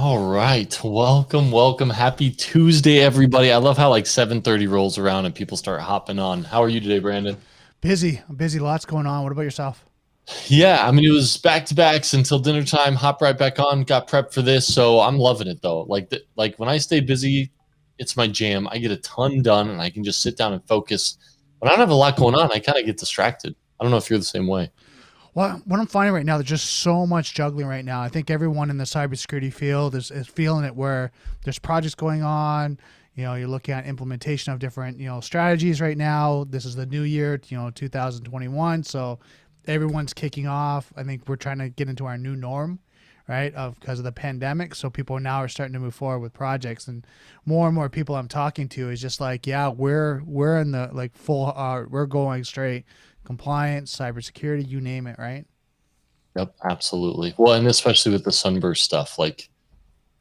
All right. Welcome. Happy Tuesday, everybody. I love how like 7:30 rolls around and people start hopping on. How are you today, Brandon? Busy. I'm busy. Lots going on. What about yourself? Yeah, I mean it was back to backs until dinner time. Hop right back on. Got prepped for this, so I'm loving it though. Like when I stay busy, it's my jam. I get a ton done, and I can just sit down and focus. When I don't have a lot going on, I kind of get distracted. I don't know if you're the same way. Well, what I'm finding right now, there's just so much juggling right now. I think everyone in the cybersecurity field is feeling it where there's projects going on. You're looking at implementation of different, strategies right now. This is the new year, 2021. So everyone's kicking off. I think we're trying to get into our new norm, right? Because of the pandemic. So people now are starting to move forward with projects, and more people I'm talking to is just like, yeah, we're in the like full, we're going straight compliance, cybersecurity, you name it, right? Yep, absolutely. Well, and especially with the sunburst stuff, like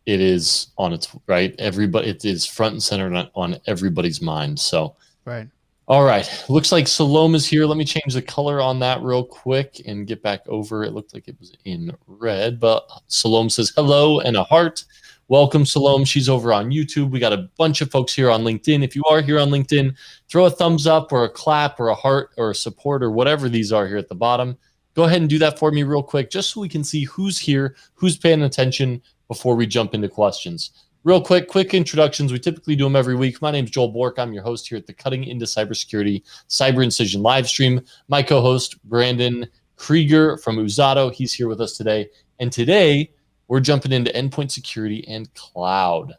it is on its right. Everybody, it is front and center on everybody's mind. So, Right. all right, looks like Salome is here. Let me change the color on that real quick and get back over. It looked like it was in red, but Salome says hello and a heart. Welcome, Salome. She's over on YouTube. We got a bunch of folks here on LinkedIn. If you are here on LinkedIn, throw a thumbs up or a clap or a heart or a support or whatever these are here at the bottom. Go ahead and do that for me real quick, just so we can see who's here, who's paying attention before we jump into questions. Real quick introductions. We typically do them every week. My name is Joel Bork. I'm your host here at the Cutting Into Cybersecurity Cyber Incision Livestream. My co-host, Brandon Krieger from Uzato. He's here with us today. And today, we're jumping into endpoint security and cloud.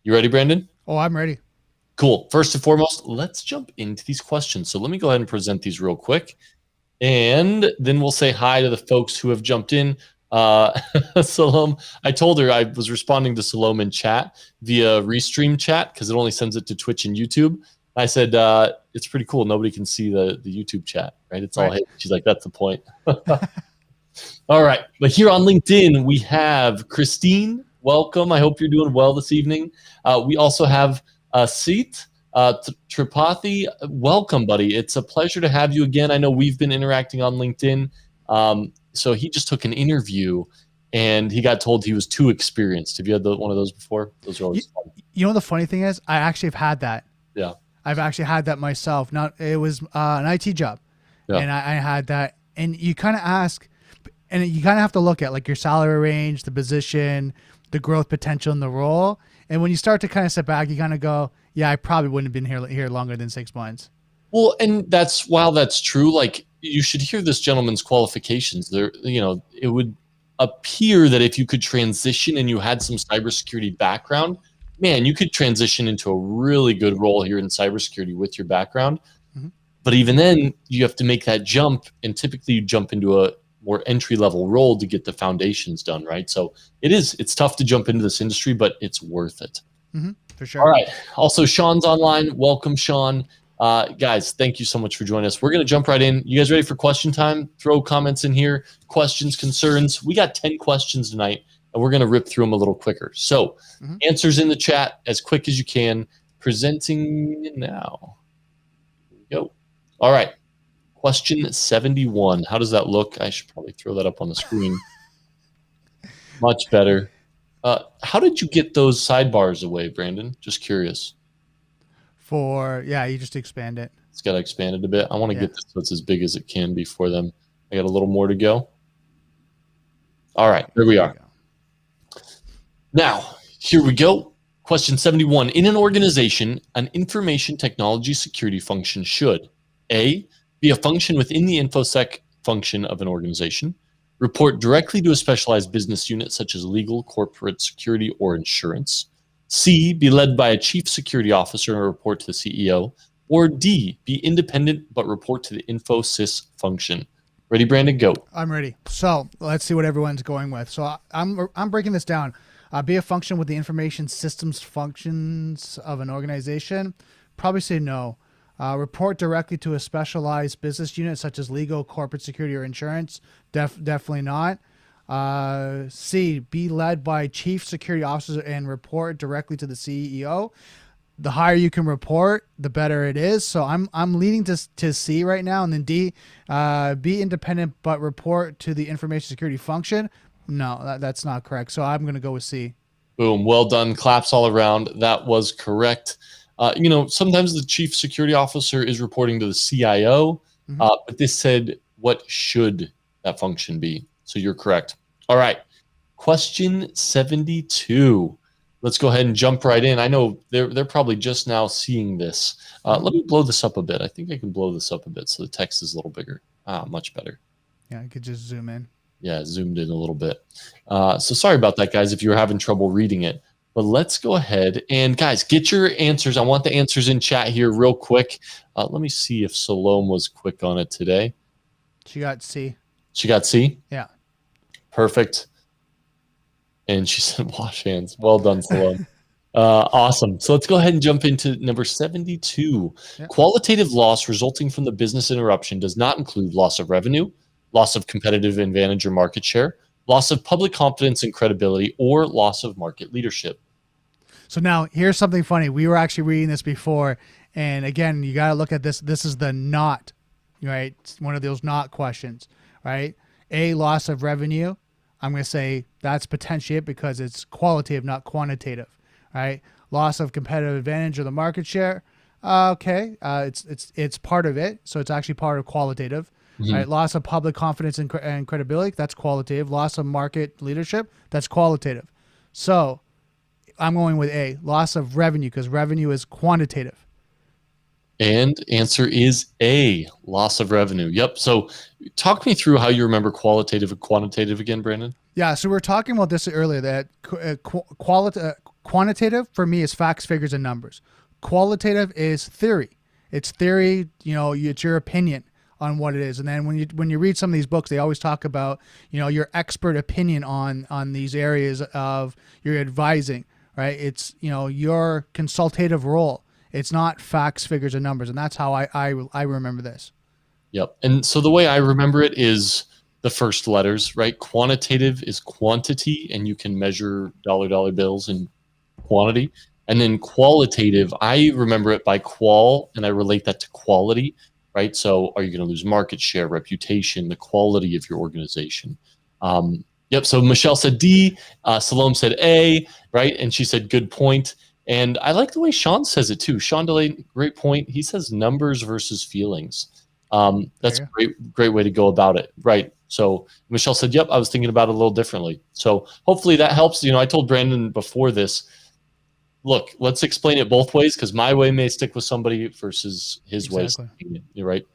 You ready, Brandon? Oh, I'm ready. Cool. First and foremost, let's jump into these questions. So let me go ahead and present these real quick. And then we'll say hi to the folks who have jumped in. Salome, I told her I was responding to Salome in chat via Restream chat because it only sends it to Twitch and YouTube. I said, it's pretty cool. Nobody can see the YouTube chat, right? It's all Right. hidden. She's like, that's the point. All right. But here on LinkedIn, we have Christine. Welcome. I hope you're doing well this evening. We also have Seet Tripathi. Welcome, buddy. It's a pleasure to have you again. I know we've been interacting on LinkedIn. So he just took an interview and he got told he was too experienced. Have you had one of those before? Those are You, always fun. you know the funny thing is, I actually have had that. Yeah. I've actually had that myself. Not it was an IT job, Yeah. and I had that. And you kind of ask, and you kind of have to look at like your salary range, the position, the growth potential in the role. And when you start to kind of sit back, you kind of go, yeah, I probably wouldn't have been here longer than 6 months. Well, and while that's true, like you should hear this gentleman's qualifications. It would appear that if you could transition and you had some cybersecurity background, man, you could transition into a really good role here in cybersecurity with your background. Mhm. But even then, you have to make that jump, and typically you jump into a more entry level role to get the foundations done, right? So it's tough to jump into this industry, but it's worth it. For All sure. right. Also, Sean's online. Welcome, Sean. Guys, thank you so much for joining us. We're going to jump right in. You guys ready for question time? Throw comments in here, questions, concerns. We got 10 questions tonight, and we're going to rip through them a little quicker. So, Mhm. answers in the chat as quick as you can. Presenting now. Here we go. All right. Question 71. How does that look? I should probably throw that up on the screen. Much better. How did you get those sidebars away, Brandon? Just curious. You just expand it. It's got expanded a bit. I want to Yeah. get this so it's as big as it can be for them. I got a little more to go. All right, there we There are. you go. Now, here we go. Question 71. In an organization, an information technology security function should A, be a function within the InfoSec function of an organization, report directly to a specialized business unit such as legal, corporate security, or insurance. C, be led by a chief security officer and report to the CEO. Or D, be independent but report to the InfoSys function. Ready, Brandon? Go. I'm ready. So let's see what everyone's going with. So I'm breaking this down. Be a function with the information systems functions of an organization. Probably say no. Report directly to a specialized business unit such as legal, corporate security, or insurance. Definitely not. C, be led by chief security officers and report directly to the CEO. The higher you can report, the better it is. So I'm leaning to C right now. And then D, be independent but report to the information security function. No, that's not correct. So I'm going to go with C. Boom. Well done. Claps all around. That was correct. Sometimes the chief security officer is reporting to the CIO, but this said, what should that function be? So you're correct. All right. Question 72. Let's go ahead and jump right in. I know they're probably just now seeing this. Let me blow this up a bit. I think I can blow this up a bit so the text is a little bigger. Much better. Yeah, I could just zoom in. Yeah, zoomed in a little bit. So sorry about that, guys, if you were having trouble reading it. But let's go ahead and, guys, get your answers. I want the answers in chat here real quick. Let me see if Salome was quick on it today. She got C. She got C? Yeah. Perfect. And she said wash hands. Well done, Salome. Awesome. So let's go ahead and jump into number 72. Yep. Qualitative loss resulting from the business interruption does not include loss of revenue, loss of competitive advantage or market share, loss of public confidence and credibility, or loss of market leadership. So now here's something funny. We were actually reading this before. And again, you got to look at this. This is the not, right? It's one of those not questions, right? A, loss of revenue. I'm going to say that's potentially it because it's qualitative, not quantitative, right? Loss of competitive advantage or the market share. Okay. It's part of it. So it's actually part of qualitative. Right? Loss of public confidence and credibility, that's qualitative. Loss of market leadership, that's qualitative. So I'm going with A, loss of revenue, because revenue is quantitative. And answer is A, loss of revenue. Yep. So talk me through how you remember qualitative and quantitative again, Brandon. Yeah, so we were talking about this earlier, that quantitative for me is facts, figures, and numbers. Qualitative is theory. It's theory, it's your opinion on what it is. And then when you read some of these books, they always talk about, your expert opinion on these areas of your advising, right? It's, your consultative role. It's not facts, figures, and numbers. And that's how I remember this. Yep. And so the way I remember it is the first letters, right? Quantitative is quantity, and you can measure dollar bills in quantity. And then qualitative, I remember it by qual, and I relate that to quality. Right. So are you going to lose market share, reputation, the quality of your organization? Yep. So Michelle said D, Salome said A, right? And she said, good point. And I like the way Sean says it too. Sean Delay, great point. He says numbers versus feelings. That's a great way to go about it. Right. So Michelle said, yep, I was thinking about it a little differently. So hopefully that helps. I told Brandon before this, look, let's explain it both ways, because my way may stick with somebody versus his way. You're right.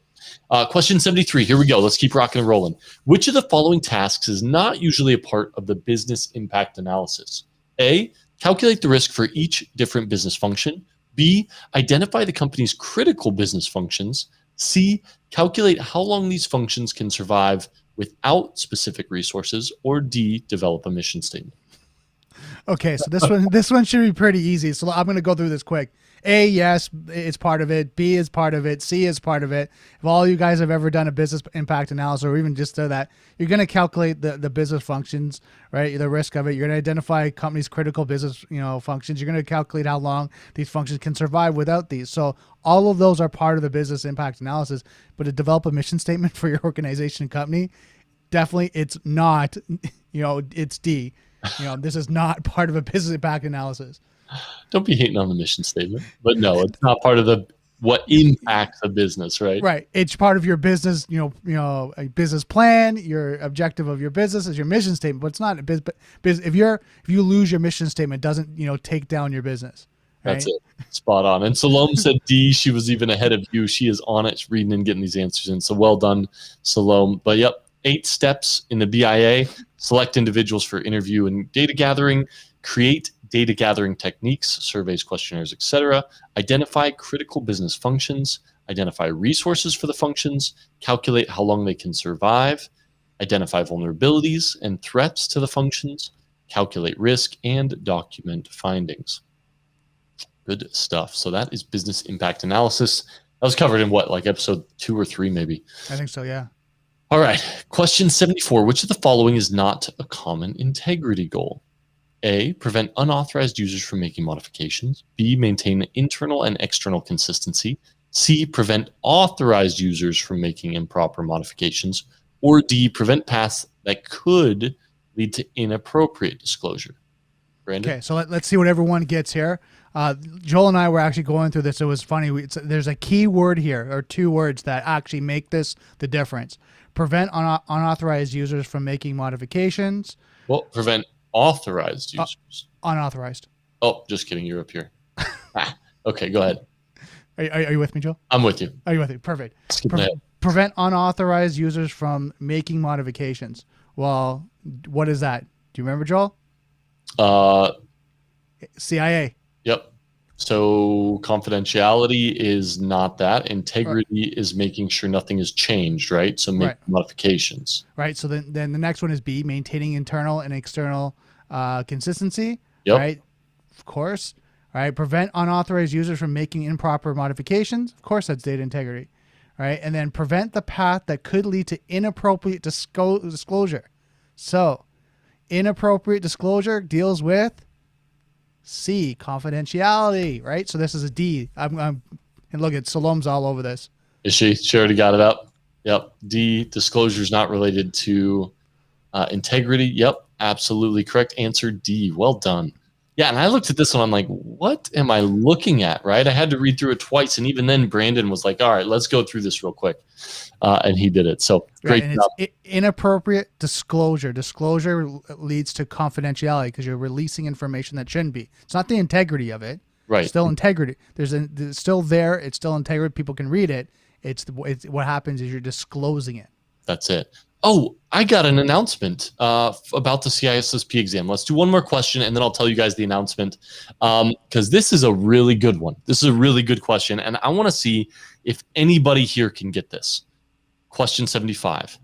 Question 73. Here we go. Let's keep rocking and rolling. Which of the following tasks is not usually a part of the business impact analysis? A, calculate the risk for each different business function. B, identify the company's critical business functions. C, calculate how long these functions can survive without specific resources. Or D, develop a mission statement. Okay, so this one should be pretty easy. So I'm going to go through this quick. A, yes, it's part of it. B is part of it. C is part of it. If all you guys have ever done a business impact analysis, or even just that, you're going to calculate the business functions, right? The risk of it. You're going to identify companies' critical business, functions. You're going to calculate how long these functions can survive without these. So all of those are part of the business impact analysis. But to develop a mission statement for your organization and company, definitely it's not. It's D. This is not part of a business impact analysis. Don't be hating on the mission statement, but no, it's not part of what impacts a business, right? Right. It's part of your business, a business plan. Your objective of your business is your mission statement, but it's not a business. If you lose your mission statement, it doesn't take down your business. Right? That's it. Spot on. And Salome said D. She was even ahead of you. She is on it, reading and getting these answers in. So well done, Salome. But yep, 8 steps in the BIA. Select individuals for interview and data gathering, create data gathering techniques, surveys, questionnaires, etc., identify critical business functions, identify resources for the functions, calculate how long they can survive, identify vulnerabilities and threats to the functions, calculate risk, and document findings. Good stuff. So that is business impact analysis. That was covered in what, like episode 2 or 3 maybe? I think so, yeah. All right, question 74. Which of the following is not a common integrity goal? A, prevent unauthorized users from making modifications. B, maintain internal and external consistency. C, prevent authorized users from making improper modifications. Or D, prevent paths that could lead to inappropriate disclosure. Brandon? Okay, so let's see what everyone gets here. Joel and I were actually going through this. It was funny. There's a key word here, or two words that actually make this the difference. Prevent unauthorized users from making modifications. Well, prevent authorized users. Unauthorized. Oh, just kidding. You're up here. Okay, go ahead. Are you with me, Joel? I'm with you. Are you with me? Perfect. Skip ahead. Prevent unauthorized users from making modifications. Well, what is that? Do you remember, Joel? CIA. Yep. So confidentiality is not that. Integrity is making sure nothing is changed, right? So make modifications. Right. So then the next one is B, maintaining internal and external consistency. Yep. Right. Of course. All right. Prevent unauthorized users from making improper modifications. Of course, that's data integrity. All right. And then prevent the path that could lead to inappropriate disclosure. So inappropriate disclosure deals with C, confidentiality, right? So this is a D. And look at Salom's all over this. Is she? She already got it up. Yep. D, disclosure is not related to integrity. Yep. Absolutely correct answer. D. Well done. Yeah. And I looked at this one. I'm like, what am I looking at? Right. I had to read through it twice. And even then Brandon was like, all right, let's go through this real quick. And he did it. So great job. It's inappropriate disclosure. Disclosure leads to confidentiality because you're releasing information that shouldn't be. It's not the integrity of it. Right. It's still integrity. It's still there. It's still integrity. People can read it. It's what happens is you're disclosing it. That's it. Oh, I got an announcement about the CISSP exam. Let's do one more question, and then I'll tell you guys the announcement because this is a really good one. This is a really good question, and I want to see if anybody here can get this. Question 75.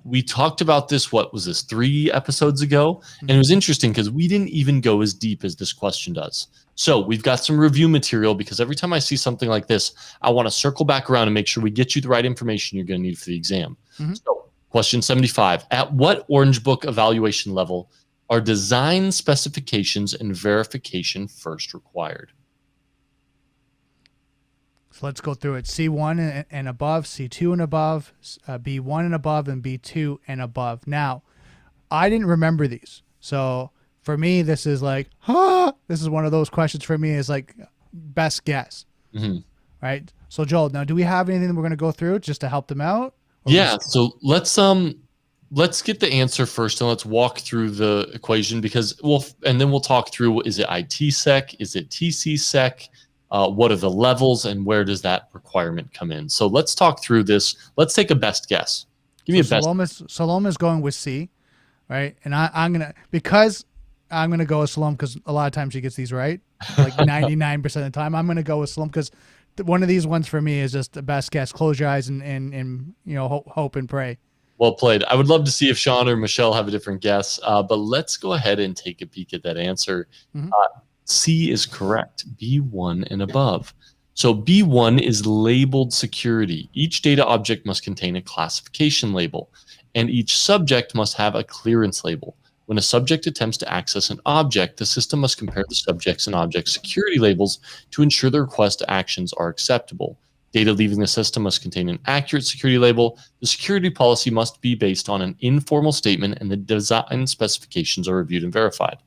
We talked about this, what was this, 3 episodes ago? And it was interesting because we didn't even go as deep as this question does. So we've got some review material because every time I see something like this, I want to circle back around and make sure we get you the right information you're going to need for the exam. So question 75, at what Orange Book evaluation level are design specifications and verification first required? So let's go through it. C1 and above, C2 and above, B1 and above, and B2 and above. Now, I didn't remember these. So for me, this is like, this is one of those questions for me is like best guess. Right? So Joel, now do we have anything that we're going to go through just to help them out? Yeah, so let's get the answer first and let's walk through the equation because and then we'll talk through, is it ITSec? Is it TCSec? What are the levels and where does that requirement come in? So let's talk through this. Let's take a best guess. Give me a best. Saloma's going with C, right? And I'm going to go with Salome because a lot of times she gets these right, like 99% of the time. I'm going to go with Salome because one of these ones for me is just the best guess. Close your eyes and hope and pray. Well played. I would love to see if Sean or Michelle have a different guess, but let's go ahead and take a peek at that answer. C is correct, B1 and above. So B1 is labeled security. Each data object must contain a classification label, and each subject must have a clearance label. When a subject attempts to access an object, the system must compare the subject's and object's security labels to ensure the request actions are acceptable. Data leaving the system must contain an accurate security label. The security policy must be based on an informal statement, and the design specifications are reviewed and verified.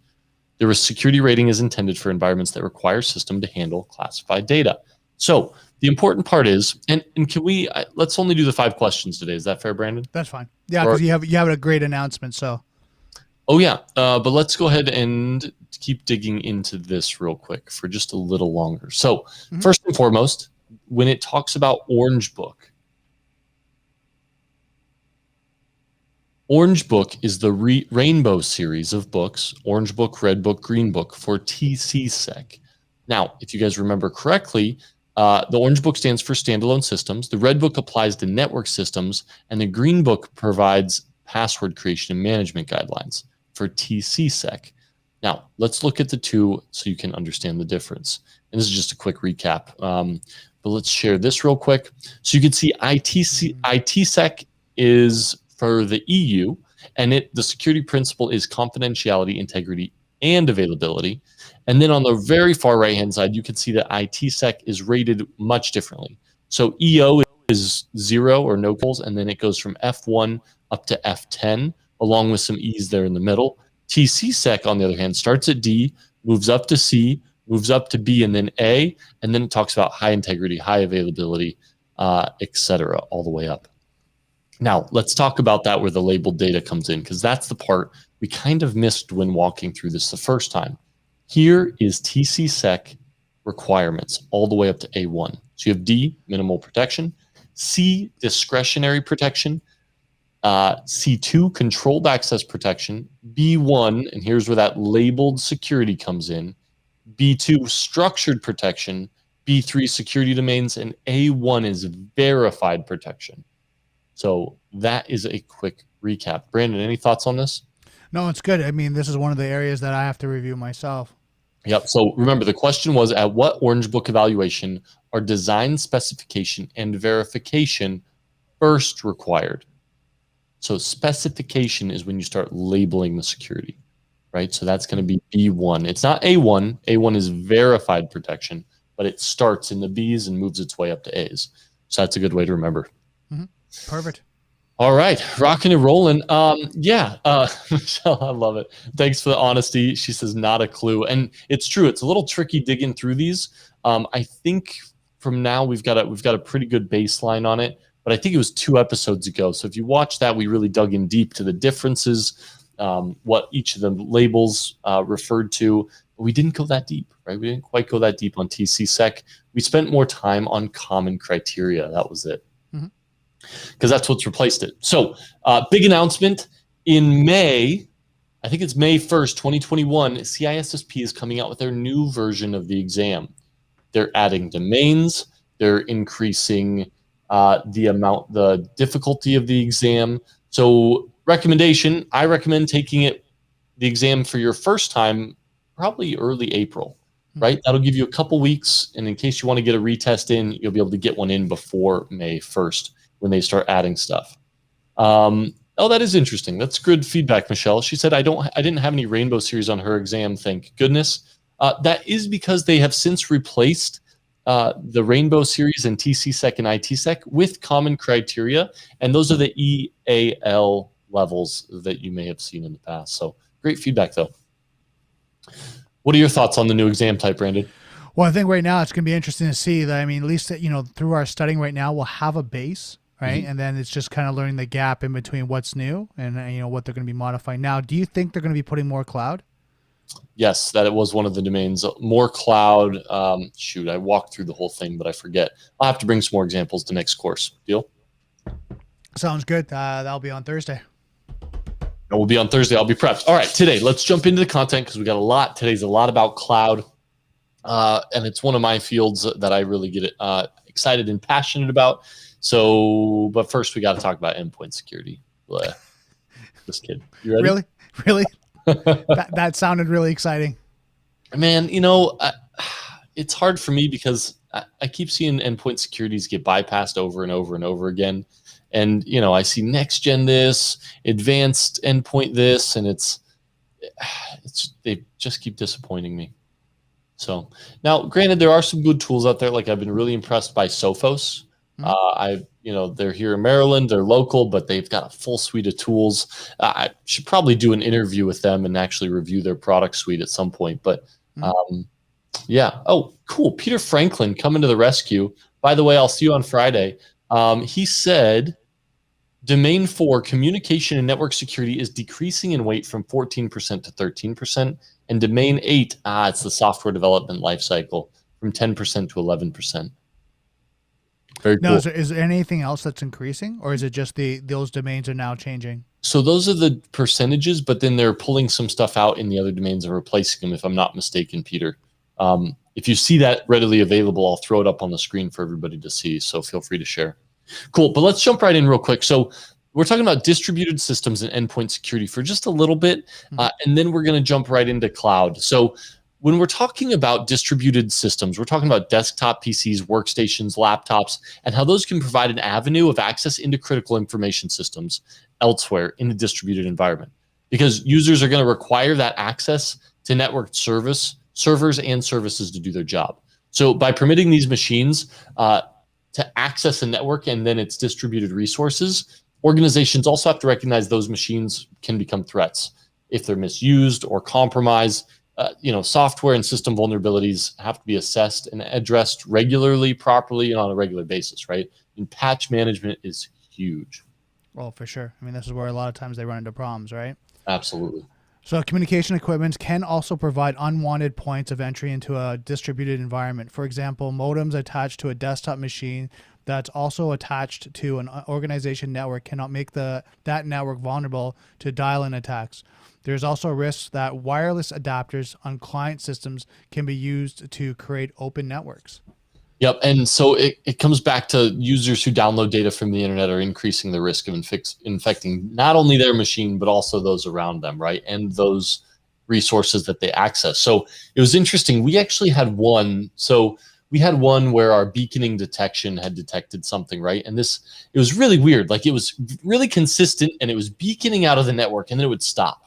The security rating is intended for environments that require system to handle classified data. So the important part is, and can we, let's only do the 5 questions today. Is that fair, Brandon? That's fine. Yeah, because you have a great announcement. So. Oh yeah, but let's go ahead and keep digging into this real quick for just a little longer. So first and foremost, when it talks about Orange Book, Orange Book is the rainbow series of books, Orange Book, Red Book, Green Book for TCSec. Now, if you guys remember correctly, the Orange Book stands for standalone systems, the Red Book applies to network systems, and the Green Book provides password creation and management guidelines for TCSec. Now, let's look at the two so you can understand the difference. And this is just a quick recap, but let's share this real quick. So you can see ITSec is for the EU, and the security principle is confidentiality, integrity, and availability. And then on the very far right-hand side, you can see that ITSec is rated much differently. So EO is 0 or no goals, and then it goes from F1 up to F10, along with some E's there in the middle. TCSec, on the other hand, starts at D, moves up to C, moves up to B, and then A, and then it talks about high integrity, high availability, etc., all the way up. Now, let's talk about that where the labeled data comes in, because that's the part we kind of missed when walking through this the first time. Here is TCSec requirements all the way up to A1. So you have D, minimal protection, C, discretionary protection, C2, controlled access protection, B1, and here's where that labeled security comes in, B2, structured protection, B3, security domains, and A1 is verified protection. So that is a quick recap. Brandon, any thoughts on this? No, it's good. I mean, this is one of the areas that I have to review myself. Yep. So remember, the question was, at what Orange Book evaluation are design, specification, and verification first required? So specification is when you start labeling the security, right? So that's going to be B1. It's not A1. A1 is verified protection, but it starts in the Bs and moves its way up to As. So that's a good way to remember. Mm-hmm. Perfect. All right, rocking and rolling. Michelle, I love it. Thanks for the honesty. She says not a clue, and it's true. It's a little tricky digging through these. I think from now we've got a pretty good baseline on it, but I think it was 2 episodes ago. So if you watch that, we really dug in deep to the differences, what each of the labels referred to. But we didn't go that deep, right? We didn't quite go that deep on TCSec. We spent more time on common criteria. That was it. Because that's what's replaced it. So big announcement in May, I think it's May 1st, 2021, CISSP is coming out with their new version of the exam. They're adding domains, they're increasing the difficulty of the exam. So recommendation, I recommend taking the exam for your first time, probably early April, right? That'll give you a couple weeks, and in case you want to get a retest in, you'll be able to get one in before May 1st. When they start adding stuff. Oh, that is interesting. That's good feedback, Michelle. She said, I didn't have any Rainbow series on her exam, thank goodness. That is because they have since replaced the Rainbow series and TCSec and ITSec with common criteria, and those are the EAL levels that you may have seen in the past. So great feedback, though. What are your thoughts on the new exam type, Brandon? Well, I think right now it's going to be interesting to see that. I mean, at least through our studying right now, we'll have a base. Right. And then it's just kind of learning the gap in between what's new and, what they're going to be modifying. Now, do you think they're going to be putting more cloud? Yes, that it was one of the domains. More cloud. I walked through the whole thing, but I forget. I'll have to bring some more examples to next course. Deal? Sounds good. That'll be on Thursday. It will be on Thursday. I'll be prepped. All right, today, let's jump into the content because we got a lot. Today's a lot about cloud. And it's one of my fields that I really get excited and passionate about. So, but first we got to talk about endpoint security. Blah. Just kidding. You ready? Really? that sounded really exciting. Man, it's hard for me because I keep seeing endpoint securities get bypassed over and over and over again. And, I see next gen this, advanced endpoint this, and they just keep disappointing me. So now, granted, there are some good tools out there. Like I've been really impressed by Sophos. They're here in Maryland, they're local, but they've got a full suite of tools. I should probably do an interview with them and actually review their product suite at some point. But yeah. Oh, cool. Peter Franklin coming to the rescue. By the way, I'll see you on Friday. He said, Domain 4, communication and network security, is decreasing in weight from 14% to 13%. And Domain 8, it's the software development lifecycle, from 10% to 11%. Very cool. Now, is there anything else that's increasing, or is it just those domains are now changing? So those are the percentages, but then they're pulling some stuff out in the other domains and replacing them, if I'm not mistaken, Peter. If you see that readily available, I'll throw it up on the screen for everybody to see, so feel free to share. Cool, but let's jump right in real quick. So we're talking about distributed systems and endpoint security for just a little bit, and then we're going to jump right into cloud. So when we're talking about distributed systems, we're talking about desktop PCs, workstations, laptops, and how those can provide an avenue of access into critical information systems elsewhere in a distributed environment. Because users are going to require that access to networked servers and services to do their job. So by permitting these machines to access a network and then its distributed resources, organizations also have to recognize those machines can become threats. if they're misused or compromised. Software and system vulnerabilities have to be assessed and addressed regularly, properly, and on a regular basis, right? And patch management is huge. Well, for sure. I mean, this is where a lot of times they run into problems, right? Absolutely. So communication equipment can also provide unwanted points of entry into a distributed environment. For example, modems attached to a desktop machine that's also attached to an organization network cannot make that network vulnerable to dial-in attacks. There's also risks that wireless adapters on client systems can be used to create open networks. Yep. And so it comes back to users who download data from the internet are increasing the risk of infecting not only their machine, but also those around them, right? And those resources that they access. So it was interesting. We actually had one. So we had one where our beaconing detection had detected something, right? And it was really weird. Like, it was really consistent, and it was beaconing out of the network, and then it would stop.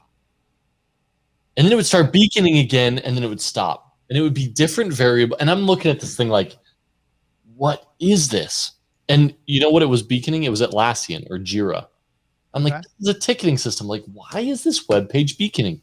And then it would start beaconing again, and then it would stop. And it would be different variable. And I'm looking at this thing like, what is this? And you know what it was beaconing? It was Atlassian or Jira. I'm like, this is a ticketing system. Like, why is this web page beaconing?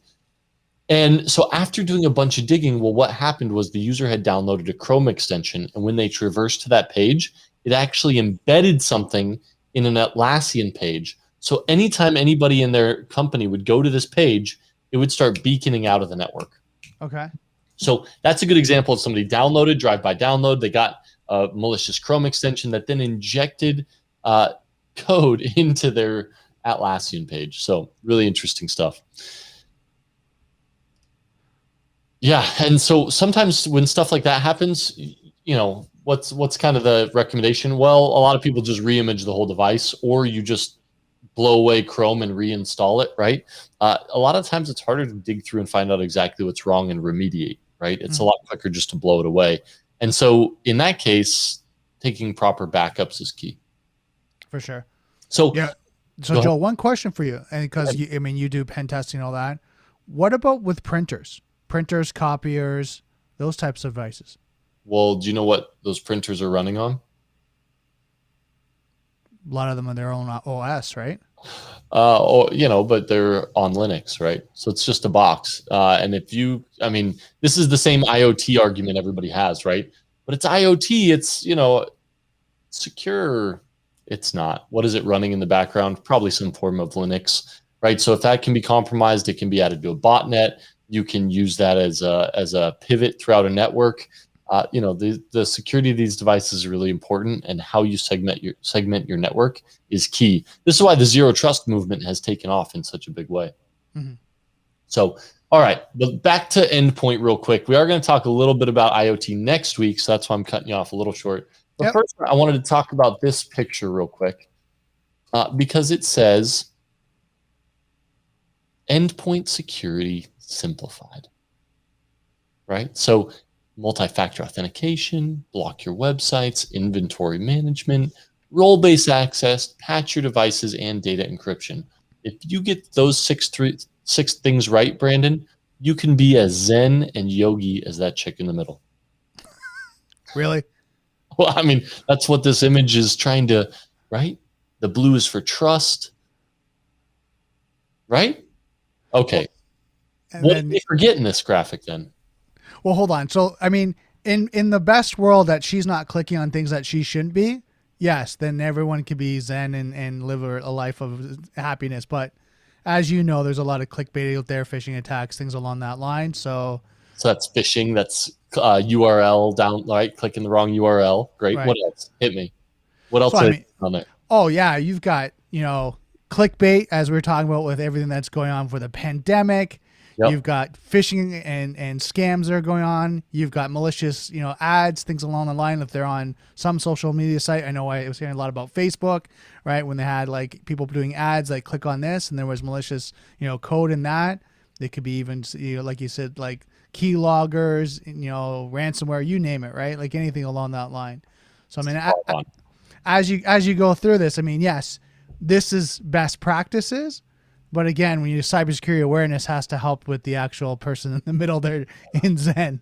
And so after doing a bunch of digging, well, what happened was the user had downloaded a Chrome extension, and when they traversed to that page, it actually embedded something in an Atlassian page. So anytime anybody in their company would go to this page, it would start beaconing out of the network. Okay. So that's a good example of somebody downloaded, drive-by download. They got a malicious Chrome extension that then injected code into their Atlassian page. So really interesting stuff. Yeah, and so sometimes when stuff like that happens, what's kind of the recommendation? Well, a lot of people just reimage the whole device, or you just blow away Chrome and reinstall it, right? A lot of times it's harder to dig through and find out exactly what's wrong and remediate, right? It's a lot quicker just to blow it away. And so in that case, taking proper backups is key. For sure. So yeah. So Joel, one question for you, and because you do pen testing and all that. What about with printers, copiers, those types of devices? Well, do you know what those printers are running on? A lot of them are their own OS, right? But they're on Linux, right? So it's just a box. And this is the same IoT argument everybody has, right? But it's IoT. It's, secure. It's not. What is it running in the background? Probably some form of Linux, right? So if that can be compromised, it can be added to a botnet. You can use that as a pivot throughout a network. The security of these devices is really important, and how you segment your network is key. This is why the zero trust movement has taken off in such a big way. Mm-hmm. So, all right, but back to Endpoint real quick. We are going to talk a little bit about IoT next week, so that's why I'm cutting you off a little short. But first, I wanted to talk about this picture real quick because it says Endpoint Security Simplified, right? So multi-factor authentication, block your websites, inventory management, role-based access, patch your devices, and data encryption. If you get those six things right, Brandon, you can be as zen and yogi as that chick in the middle. Really? Well, I mean, that's what this image is trying to, right? The blue is for trust, right? Okay. What did they forget in this graphic then? Well, hold on. So, I mean, in the best world that she's not clicking on things that she shouldn't be, yes, then everyone could be zen and live a life of happiness. But as you know, there's a lot of clickbait out there, phishing attacks, things along that line. So that's phishing. That's URL down, right? Clicking the wrong URL. Great. Right. What else? Hit me. What else on there? Oh, yeah. You've got, clickbait, as we were talking about with everything that's going on for the pandemic. Yep. You've got phishing and scams that are going on. You've got malicious, ads, things along the line. If they're on some social media site, I know I was hearing a lot about Facebook, right? When they had like people doing ads, like click on this, and there was malicious, code in that. They could be even, like you said, like keyloggers, ransomware, you name it, right? Like anything along that line. So I mean, as you go through this, I mean, yes, this is best practices. But again, when you cybersecurity awareness has to help with the actual person in the middle there in Zen.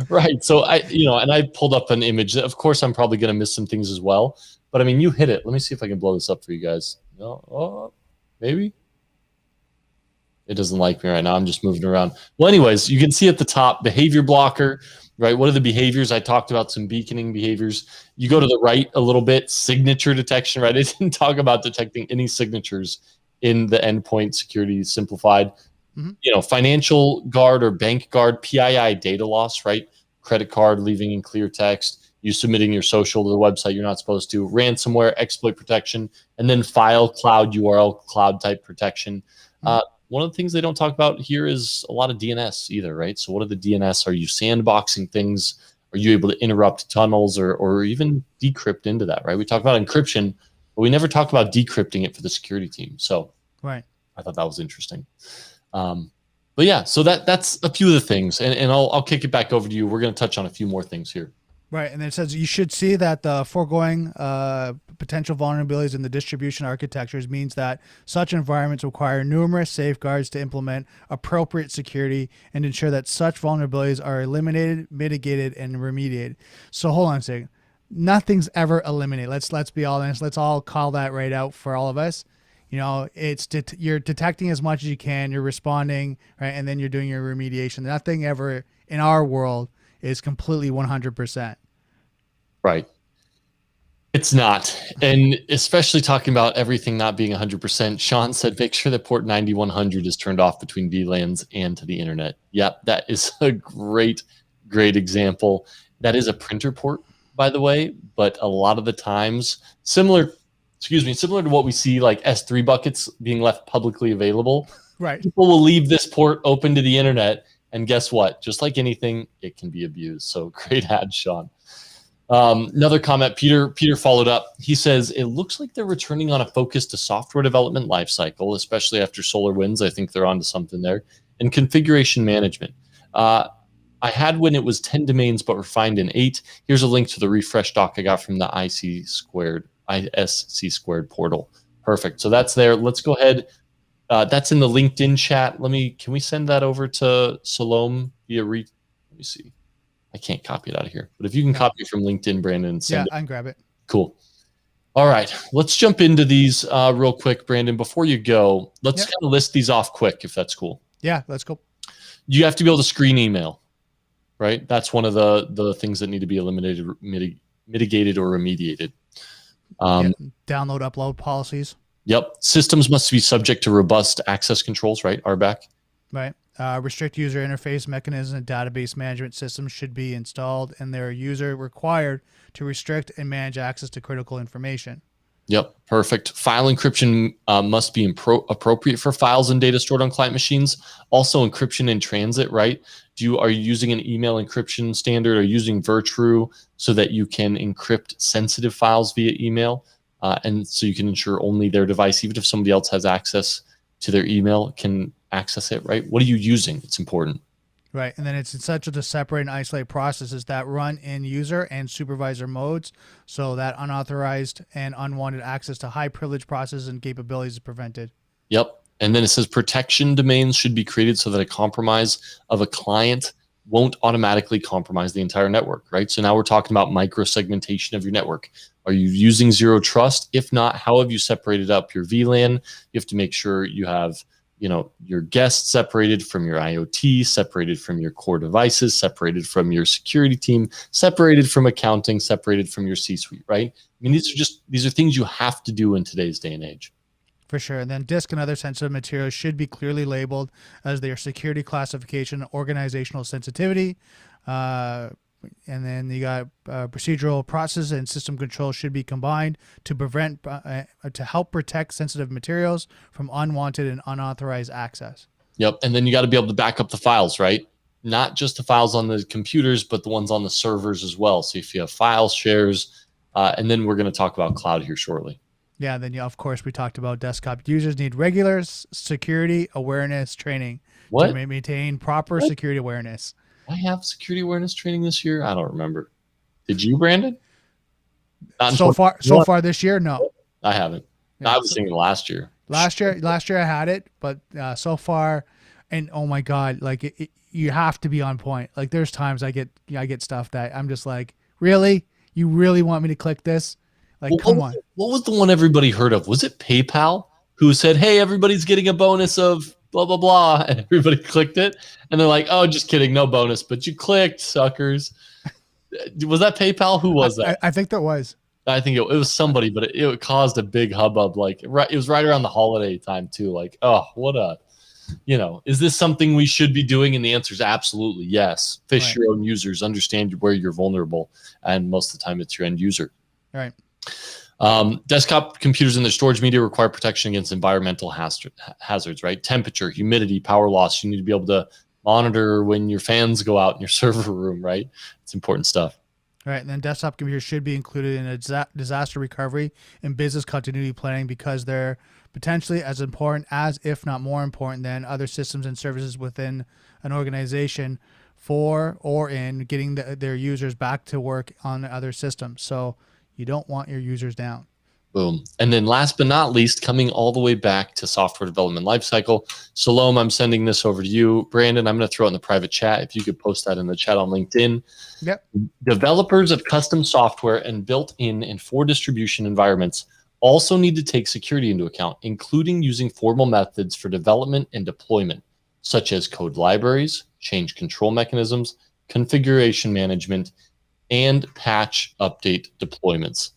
Right. So I pulled up an image. Of course, I'm probably going to miss some things as well. But I mean, you hit it. Let me see if I can blow this up for you guys. No, maybe. It doesn't like me right now. I'm just moving around. Well, anyways, you can see at the top, behavior blocker, right? What are the behaviors? I talked about some beaconing behaviors. You go to the right a little bit, signature detection, right? It didn't talk about detecting any signatures in the endpoint security simplified. Financial guard or bank guard, PII data loss, right? Credit card leaving in clear text, you submitting your social to the website you're not supposed to, ransomware, exploit protection, and then file cloud URL, cloud type protection. One of the things they don't talk about here is a lot of DNS either, right? So what are the DNS? Are you sandboxing things? Are you able to interrupt tunnels or even decrypt into that, right? We talk about encryption, but we never talk about decrypting it for the security team. So right. I thought that was interesting. But yeah, so that's a few of the things, and I'll kick it back over to you. We're going to touch on a few more things here. Right, and it says you should see that the foregoing potential vulnerabilities in the distribution architectures means that such environments require numerous safeguards to implement appropriate security and ensure that such vulnerabilities are eliminated, mitigated, and remediated. So hold on a second. Nothing's ever eliminated. Let's be honest. Let's all call that right out for all of us. It's you're detecting as much as you can, you're responding, right, and then you're doing your remediation. Nothing ever in our world is completely 100%. Right. It's not. And especially talking about everything not being 100%, Sean said, make sure that port 9100 is turned off between VLANs and to the internet. Yep, that is a great example. That is a printer port, by the way, but a lot of the times, similar to what we see like S3 buckets being left publicly available, right? People will leave this port open to the internet, and guess what? Just like anything, it can be abused. So great ad, Sean. Another comment, Peter followed up. He says, it looks like they're returning on a focus to software development lifecycle, especially after SolarWinds. I think they're onto something there. And configuration management. I had when it was 10 domains, but refined in 8. Here's a link to the refresh doc I got from the ISC squared portal. Perfect. So that's there. Let's go ahead. That's in the LinkedIn chat. Can we send that over to Salome via let me see. I can't copy it out of here, but if you can copy it from LinkedIn, Brandon, and send it. I can grab it. Cool. All right, let's jump into these real quick, Brandon. Before you go, let's kind of list these off quick, if that's cool. Yeah, let's go. You have to be able to screen email, right? That's one of the things that need to be eliminated, mitigated, or remediated. Download, upload policies. Yep. Systems must be subject to robust access controls, right? RBAC. Right. Restrict user interface mechanisms and database management systems should be installed, and their user required to restrict and manage access to critical information. Yep, perfect. File encryption must be appropriate for files and data stored on client machines. Also, encryption in transit, right? Are you using an email encryption standard or using Virtru so that you can encrypt sensitive files via email? And so you can ensure only their device, even if somebody else has access to their email, can access it, right? What are you using? It's important. Right, and then it's essential to separate and isolate processes that run in user and supervisor modes so that unauthorized and unwanted access to high privilege processes and capabilities is prevented. Yep, and then it says protection domains should be created so that a compromise of a client won't automatically compromise the entire network, right? So now we're talking about micro-segmentation of your network. Are you using zero trust? If not, how have you separated up your VLAN? You have to make sure you have your guests separated from your IoT, separated from your core devices, separated from your security team, separated from accounting, separated from your C-suite, right? I mean, these are things you have to do in today's day and age. For sure. And then disk and other sensitive materials should be clearly labeled as their security classification, organizational sensitivity. And then you got procedural process and system control should be combined to to help protect sensitive materials from unwanted and unauthorized access. Yep. And then you got to be able to back up the files, right? Not just the files on the computers, but the ones on the servers as well. So if you have file shares, and then we're going to talk about cloud here shortly. Yeah. Then, of course, we talked about desktop users need regular security awareness training to maintain proper security awareness. I have security awareness training this year. I don't remember. Did you, Brandon? So far this year, no. I haven't. Yeah, I was thinking last year. Last year I had it, but so far, and oh my God, like you have to be on point. Like there's times I get stuff that I'm just like, really? You really want me to click this? Like, come on. What was the one everybody heard of? Was it PayPal who said, hey, everybody's getting a bonus of blah, blah, blah. And everybody clicked it. And they're like, oh, just kidding. No bonus. But you clicked, suckers. Was that PayPal? Who was that? I think that was. I think it was somebody, but it caused a big hubbub. Like, it was right around the holiday time, too. Like, oh, what a, is this something we should be doing? And the answer is absolutely yes. Fish your own users, understand where you're vulnerable. And most of the time, it's your end user. Right. Desktop computers and their storage media require protection against environmental hazards, right? Temperature, humidity, power loss. You need to be able to monitor when your fans go out in your server room, right? It's important stuff. Right, and then desktop computers should be included in a disaster recovery and business continuity planning because they're potentially as important as, if not more important than, other systems and services within an organization for or in getting their users back to work on other systems. So you don't want your users down. Boom. And then last but not least, coming all the way back to software development lifecycle. Salome, I'm sending this over to you. Brandon, I'm going to throw it in the private chat. If you could post that in the chat on LinkedIn. Yep. Developers of custom software and built-in and for distribution environments also need to take security into account, including using formal methods for development and deployment, such as code libraries, change control mechanisms, configuration management, and patch update deployments.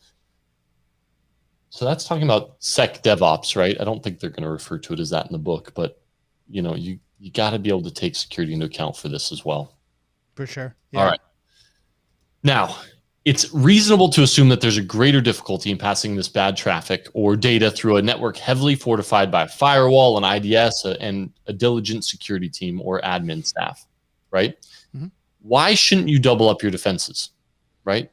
So that's talking about sec DevOps, right? I don't think they're going to refer to it as that in the book, but you got to be able to take security into account for this as well. For sure. Yeah. All right. Now, it's reasonable to assume that there's a greater difficulty in passing this bad traffic or data through a network heavily fortified by a firewall, an IDS, and a diligent security team or admin staff, right? Mm-hmm. Why shouldn't you double up your defenses, right?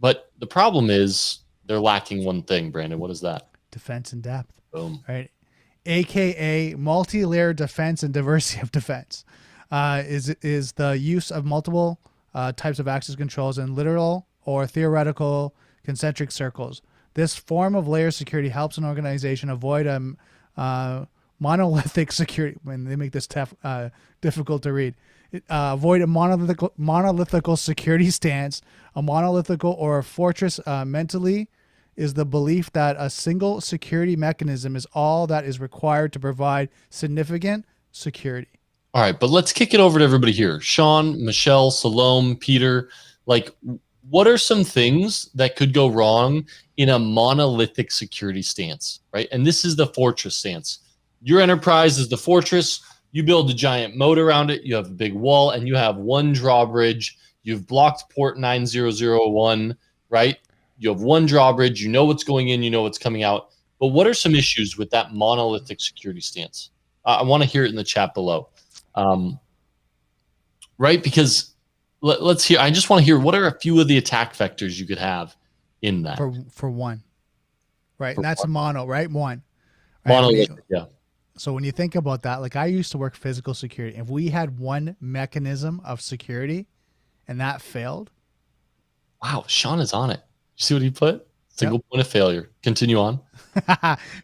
But the problem is they're lacking one thing, Brandon. What is that? Defense in depth. Boom. Right. AKA multi-layered defense and diversity of defense is the use of multiple types of access controls in literal or theoretical concentric circles. This form of layer security helps an organization avoid a monolithic security. When they make this difficult to read, avoid a monolithical security stance. A monolithical or a fortress mentally is the belief that a single security mechanism is all that is required to provide significant security. All right, but let's kick it over to everybody here. Sean, Michelle, Salome, Peter, what are some things that could go wrong in a monolithic security stance, right? And this is the fortress stance. Your enterprise is the fortress. You build a giant moat around it. You have a big wall, and you have one drawbridge. You've blocked port 9001, right? You have one drawbridge. You know what's going in. You know what's coming out. But what are some issues with that monolithic security stance? I want to hear it in the chat below. Right? Because let's hear. I just want to hear what are a few of the attack vectors you could have in that. For one, right? And that's a mono, right? One. Right? Monolithic, yeah. So when you think about that, like I used to work physical security. If we had one mechanism of security and that failed. Wow, Sean is on it. You see what he put? Single point of failure. Continue on.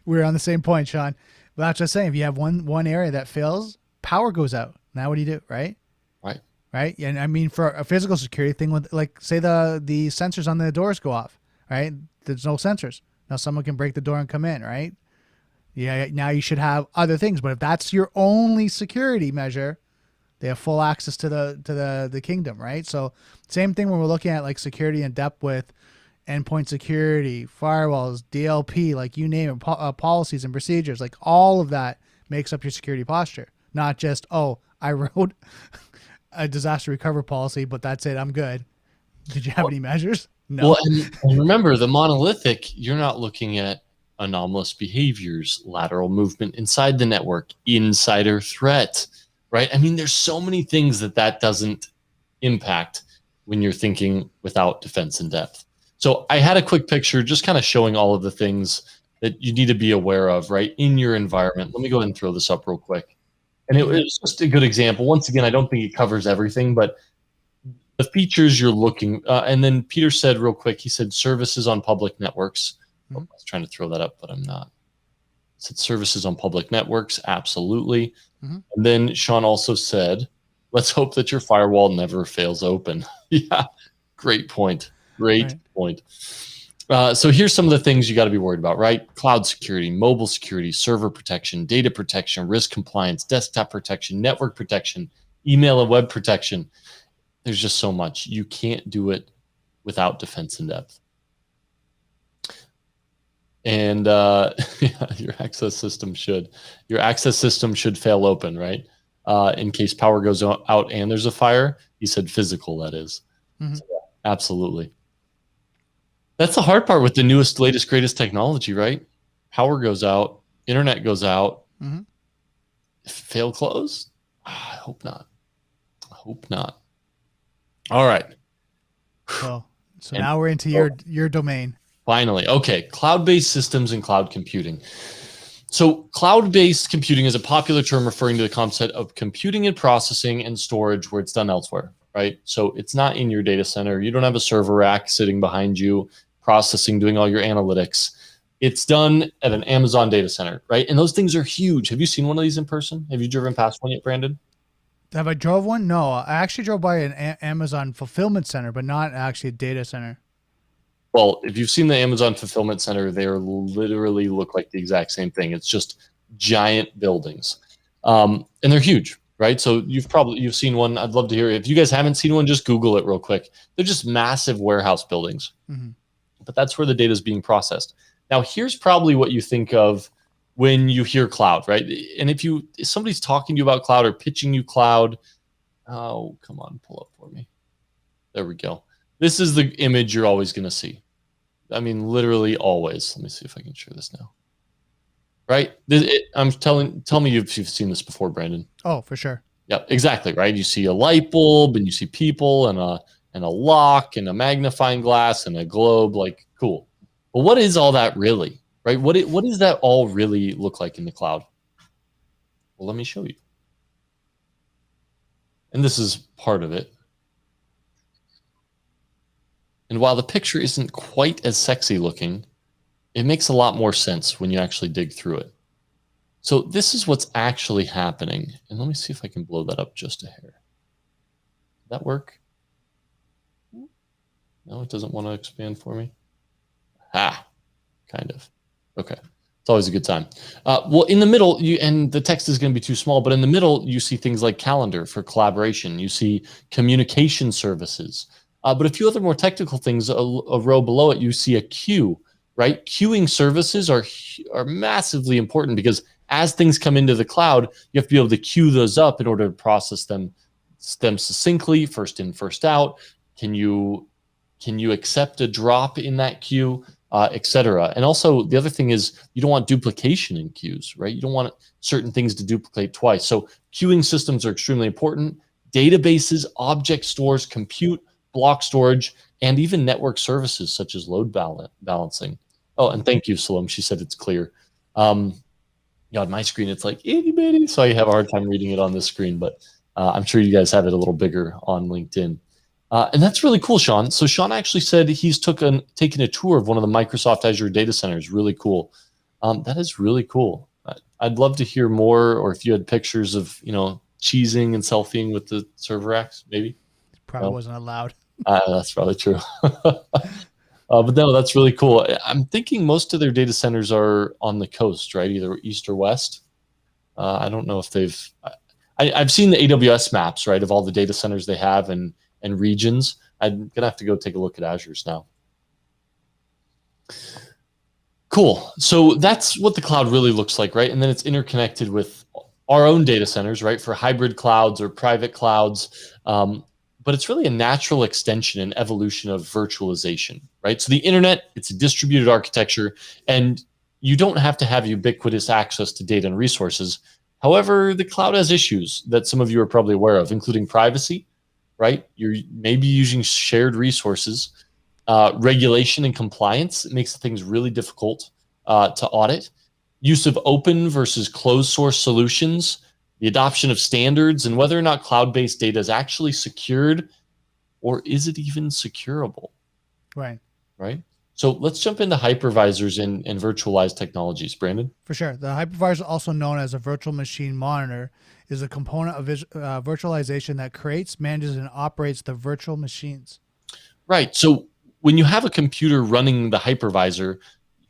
We're on the same point, Sean. But that's just saying, if you have one area that fails, power goes out. Now what do you do, right? Right. And I mean, for a physical security thing, with like say the sensors on the doors go off, right? There's no sensors. Now someone can break the door and come in, right? Yeah. Now you should have other things, but if that's your only security measure, they have full access to the kingdom, right? So same thing when we're looking at like security in depth with endpoint security, firewalls, DLP, like you name it, policies and procedures, like all of that makes up your security posture. Not just, oh, I wrote a disaster recovery policy, but that's it, I'm good. Did you have any measures? No. Well, and remember, the monolithic, you're not looking at anomalous behaviors, lateral movement inside the network, insider threat, right? I mean, there's so many things that doesn't impact when you're thinking without defense in depth. So I had a quick picture just kind of showing all of the things that you need to be aware of, right, in your environment. Let me go ahead and throw this up real quick. And it was just a good example. Once again, I don't think it covers everything, but the features you're looking, and then Peter said real quick, he said services on public networks. Mm-hmm. I was trying to throw that up, but I'm not. He said services on public networks, absolutely. Mm-hmm. And then Sean also said, let's hope that your firewall never fails open. Yeah, great point. Great point. So here's some of the things you got to be worried about, right? Cloud security, mobile security, server protection, data protection, risk compliance, desktop protection, network protection, email and web protection. There's just so much. You can't do it without defense in depth. And yeah, your access system should fail open, right? In case power goes out and there's a fire. He said physical, that is. Mm-hmm. So, yeah, absolutely. That's the hard part with the newest, latest, greatest technology, right? Power goes out, internet goes out. Mm-hmm. Fail close? I hope not. I hope not. All right. So now we're into your domain. Finally. Okay. Cloud-based systems and cloud computing. So cloud-based computing is a popular term referring to the concept of computing and processing and storage where it's done elsewhere, right? So it's not in your data center. You don't have a server rack sitting behind you, processing, doing all your analytics. It's done at an Amazon data center, right? And those things are huge. Have you seen one of these in person? Have you driven past one yet, Brandon? Have I drove one? No, I actually drove by an Amazon fulfillment center, but not actually a data center. Well, if you've seen the Amazon fulfillment center, they are literally look like the exact same thing. It's just giant buildings, and they're huge, right? So you've seen one. I'd love to hear if you guys haven't seen one. Just Google it real quick. They're just massive warehouse buildings. Mm-hmm. But that's where the data is being processed. Now, here's probably what you think of when you hear cloud, right? And if somebody's talking to you about cloud or pitching you cloud, oh, come on, pull up for me. There we go. This is the image you're always going to see. I mean, literally always. Let me see if I can share this now. Right? Tell me if you've seen this before, Brandon. Oh, for sure. Yep, exactly. Right. You see a light bulb, and you see people, and a lock, and a magnifying glass, and a globe. Like, cool. But what is all that really? Right? What does that all really look like in the cloud? Well, let me show you. And this is part of it. And while the picture isn't quite as sexy looking, it makes a lot more sense when you actually dig through it. So this is what's actually happening. And let me see if I can blow that up just a hair. Did that work? No, it doesn't want to expand for me. Kind of. Okay. It's always a good time. Well, in the middle, and the text is going to be too small, but in the middle, you see things like calendar for collaboration. You see communication services. But a few other more technical things, a row below it, you see a queue, right? Queuing services are massively important because as things come into the cloud, you have to be able to queue those up in order to process them succinctly, first in, first out. Can you accept a drop in that queue, et cetera? And also the other thing is you don't want duplication in queues, right? You don't want certain things to duplicate twice. So queuing systems are extremely important. Databases, object stores, compute, block storage, and even network services such as load balancing. Oh, and thank you, Salome. She said it's clear. On my screen, it's like itty bitty, so I have a hard time reading it on this screen, but I'm sure you guys have it a little bigger on LinkedIn. And that's really cool, Sean. So Sean actually said he's taken a tour of one of the Microsoft Azure data centers. Really cool. That is really cool. I'd love to hear more, or if you had pictures of, cheesing and selfieing with the server racks, maybe. Probably wasn't allowed. That's probably true. But no, that's really cool. I'm thinking most of their data centers are on the coast, right? Either east or west. I don't know if they've. I've seen the AWS maps, right, of all the data centers they have and regions. I'm gonna have to go take a look at Azure's now. Cool. So that's what the cloud really looks like, right? And then it's interconnected with our own data centers, right, for hybrid clouds or private clouds. But it's really a natural extension and evolution of virtualization, right? So the internet, it's a distributed architecture, and you don't have to have ubiquitous access to data and resources. However, the cloud has issues that some of you are probably aware of, including privacy, right? You're maybe using shared resources, regulation and compliance. It makes things really difficult to audit. Use of open versus closed source solutions, the adoption of standards, and whether or not cloud-based data is actually secured, or is it even securable? Right. Right. So let's jump into hypervisors and virtualized technologies. Brandon? For sure. The hypervisor, also known as a virtual machine monitor, is a component of virtualization that creates, manages, and operates the virtual machines. Right. So when you have a computer running the hypervisor,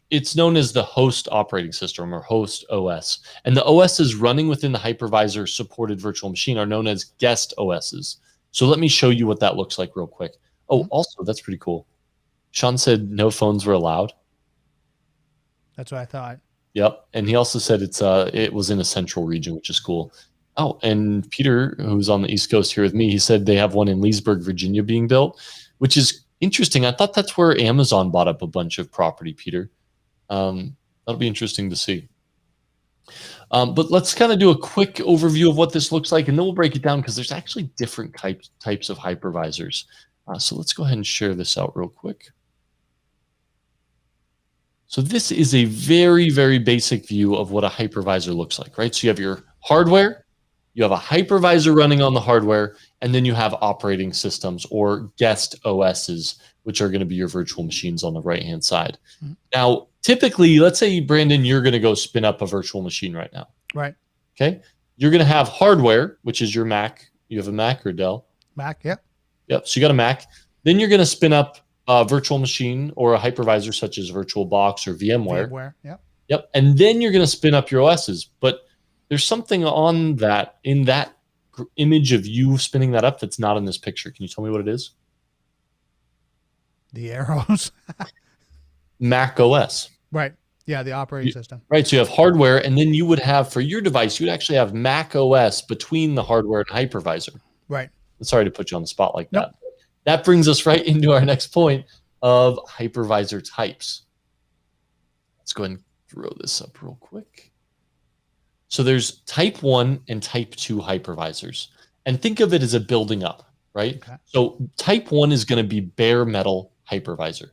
it's known as the host operating system or host OS. And the OSs running within the hypervisor supported virtual machine are known as guest OSs. So let me show you what that looks like real quick. Oh, also, that's pretty cool. Sean said no phones were allowed. That's what I thought. Yep. And he also said it was in a central region, which is cool. Oh, and Peter, who's on the East Coast here with me, he said they have one in Leesburg, Virginia being built, which is interesting. I thought that's where Amazon bought up a bunch of property, Peter. That'll be interesting to see. But let's kind of do a quick overview of what this looks like, and then we'll break it down because there's actually different types of hypervisors. So let's go ahead and share this out real quick. So this is a very, very basic view of what a hypervisor looks like, right? So you have your hardware, you have a hypervisor running on the hardware, and then you have operating systems or guest OSs, which are going to be your virtual machines on the right-hand side. Now, typically, let's say, Brandon, you're going to go spin up a virtual machine right now. Right. Okay. You're going to have hardware, which is your Mac. You have a Mac or Dell? Mac, yep. Yep. So you got a Mac. Then you're going to spin up a virtual machine or a hypervisor such as VirtualBox or VMware. VMware, yep. Yep. And then you're going to spin up your OSs. But there's something on that, in that image of you spinning that up that's not in this picture. Can you tell me what it is? The arrows. Mac OS. Right. Yeah, the operating system. Right. So you have hardware, and then you would have, for your device, you would actually have Mac OS between the hardware and hypervisor. Right. Sorry to put you on the spot like that. That brings us right into our next point of hypervisor types. Let's go ahead and throw this up real quick. So there's type 1 and type 2 hypervisors. And think of it as a building up, right? Okay. So type 1 is going to be bare metal hypervisor.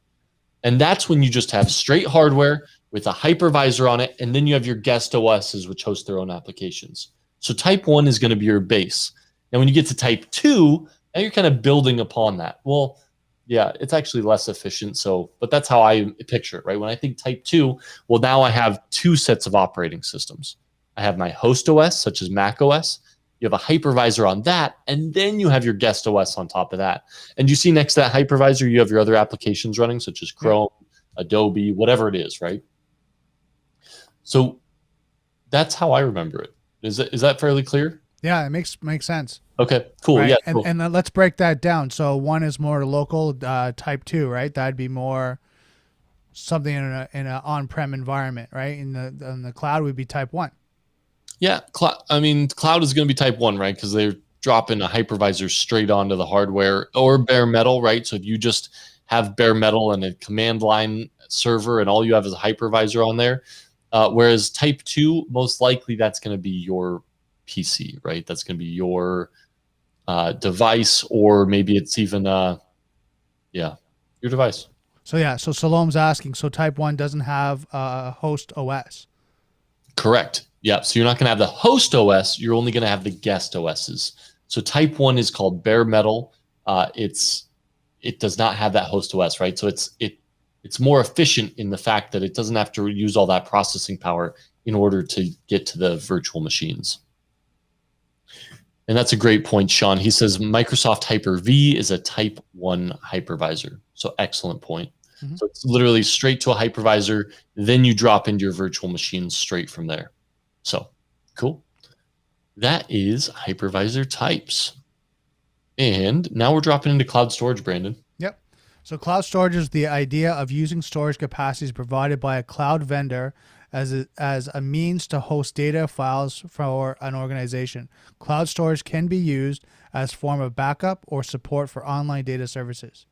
And that's when you just have straight hardware with a hypervisor on it, and then you have your guest OSs, which host their own applications. So type 1 is going to be your base. Now, when you get to type 2, now you're kind of building upon that. Well, yeah, it's actually less efficient. But that's how I picture it, right? When I think type 2, well, now I have two sets of operating systems. I have my host OS, such as Mac OS. You have a hypervisor on that, and then you have your guest OS on top of that. And you see next to that hypervisor, you have your other applications running, such as Chrome, Adobe, whatever it is, right? So that's how I remember it. Is that fairly clear? Yeah, it makes sense. Okay, cool. Right? Yeah, and, cool. and then let's break that down. So one is more local, type 2, right? That'd be more something in an on-prem environment, right? In the cloud would be type 1. Yeah, cloud is going to be type 1, right? Because they're dropping a hypervisor straight onto the hardware, or bare metal, right? So if you just have bare metal and a command line server and all you have is a hypervisor on there, whereas type 2, most likely that's going to be your PC, right? That's going to be your device, or maybe it's even your device. So Salom's asking, so type 1 doesn't have a host OS. Correct. Yeah. So you're not going to have the host OS. You're only going to have the guest OSs. So type 1 is called bare metal. It does not have that host OS, right? So it's more efficient in the fact that it doesn't have to use all that processing power in order to get to the virtual machines. And that's a great point, Sean. He says Microsoft Hyper-V is a type 1 hypervisor. So excellent point. Mm-hmm. So it's literally straight to a hypervisor. Then you drop into your virtual machines straight from there. So cool. That is hypervisor types. And now we're dropping into cloud storage, Brandon. Yep. So cloud storage is the idea of using storage capacities provided by a cloud vendor as a means to host data files for an organization. Cloud storage can be used as a form of backup or support for online data services.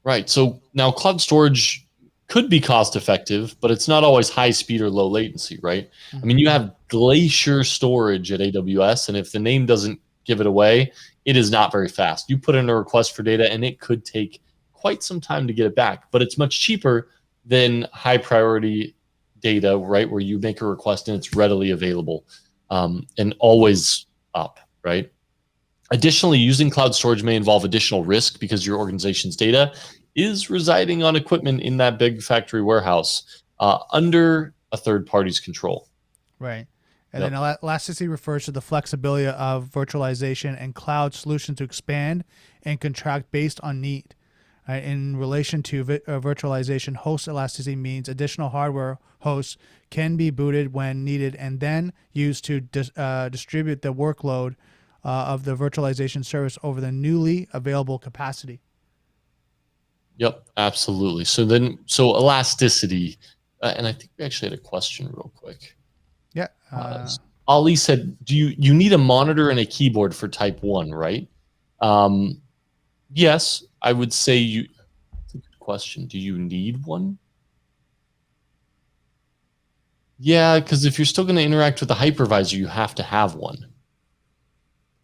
Right. So now cloud storage could be cost effective, but it's not always high speed or low latency, right? Mm-hmm. I mean, you have Glacier storage at AWS, and if the name doesn't give it away, it is not very fast. You put in a request for data, and it could take quite some time to get it back, but it's much cheaper than high priority data, right? Where you make a request and it's readily available and always up, right? Additionally, using cloud storage may involve additional risk because your organization's data is residing on equipment in that big factory warehouse under a third party's control. Right. And then elasticity refers to the flexibility of virtualization and cloud solutions to expand and contract based on need. In relation to virtualization, host elasticity means additional hardware hosts can be booted when needed and then used to distribute the workload of the virtualization service over the newly available capacity. Yep, absolutely. So elasticity, and I think we actually had a question real quick. Yeah. Ali said, "Do you need a monitor and a keyboard for Type 1, right?" Yes, I would say you. That's a good question. Do you need one? Yeah, because if you're still going to interact with the hypervisor, you have to have one.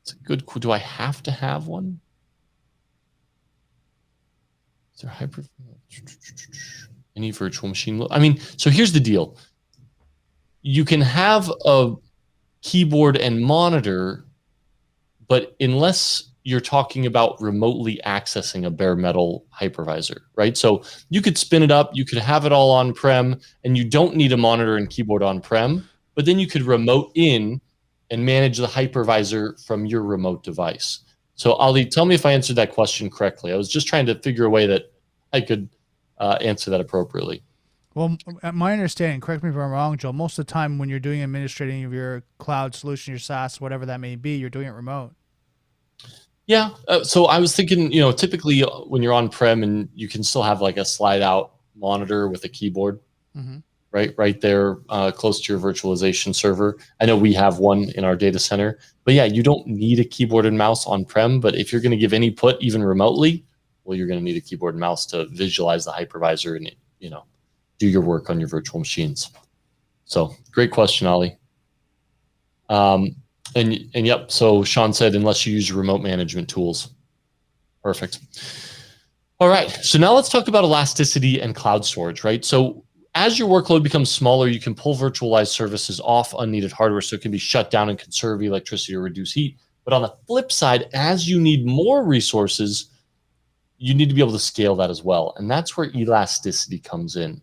It's a good. Do I have to have one? Is there any virtual machine? I mean, so here's the deal. You can have a keyboard and monitor, but unless you're talking about remotely accessing a bare metal hypervisor, right? So you could spin it up, you could have it all on-prem, and you don't need a monitor and keyboard on-prem, but then you could remote in and manage the hypervisor from your remote device. So Ali, tell me if I answered that question correctly. I was just trying to figure a way that I could answer that appropriately. Well, my understanding, correct me if I'm wrong, Joe, most of the time when you're doing administrating of your cloud solution, your SaaS, whatever that may be, you're doing it remote. Yeah. So I was thinking, typically when you're on-prem and you can still have like a slide out monitor with a keyboard, right there close to your virtualization server. I know we have one in our data center, but yeah, you don't need a keyboard and mouse on-prem, but if you're going to give input even remotely, well, you're going to need a keyboard and mouse to visualize the hypervisor and, do your work on your virtual machines. So great question, Ali. And yep, so Sean said, unless you use remote management tools. Perfect. All right, so now let's talk about elasticity and cloud storage, right? So as your workload becomes smaller, you can pull virtualized services off unneeded hardware so it can be shut down and conserve electricity or reduce heat. But on the flip side, as you need more resources, you need to be able to scale that as well. And that's where elasticity comes in.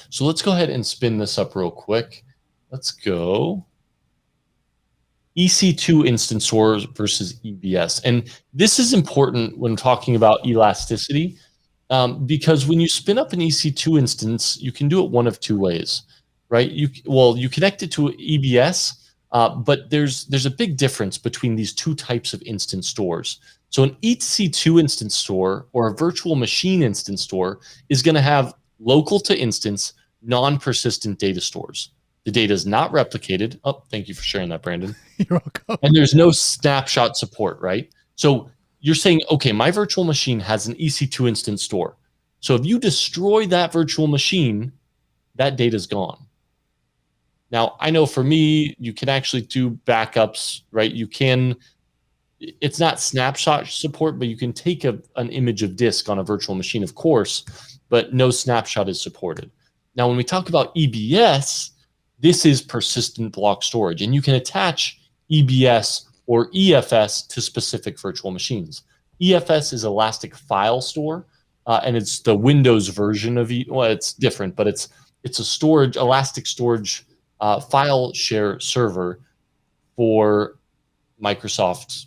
So let's go ahead and spin this up real quick. Let's go EC2 instance store versus EBS. And this is important when talking about elasticity because when you spin up an EC2 instance, you can do it one of two ways, right? You connect it to EBS, but there's a big difference between these two types of instance stores. So an EC2 instance store or a virtual machine instance store is going to have local to instance, non-persistent data stores. The data is not replicated. Oh, thank you for sharing that, Brandon. You're welcome. And there's no snapshot support, right? So you're saying, okay, my virtual machine has an EC2 instance store. So if you destroy that virtual machine, that data is gone. Now, I know for me, you can actually do backups, right? It's not snapshot support, but you can take an image of disk on a virtual machine, of course, but no snapshot is supported. Now, when we talk about EBS, this is persistent block storage, and you can attach EBS or EFS to specific virtual machines. EFS is Elastic File Store, and it's the Windows version of it. Well, it's different, but it's a Elastic Storage file share server for Microsoft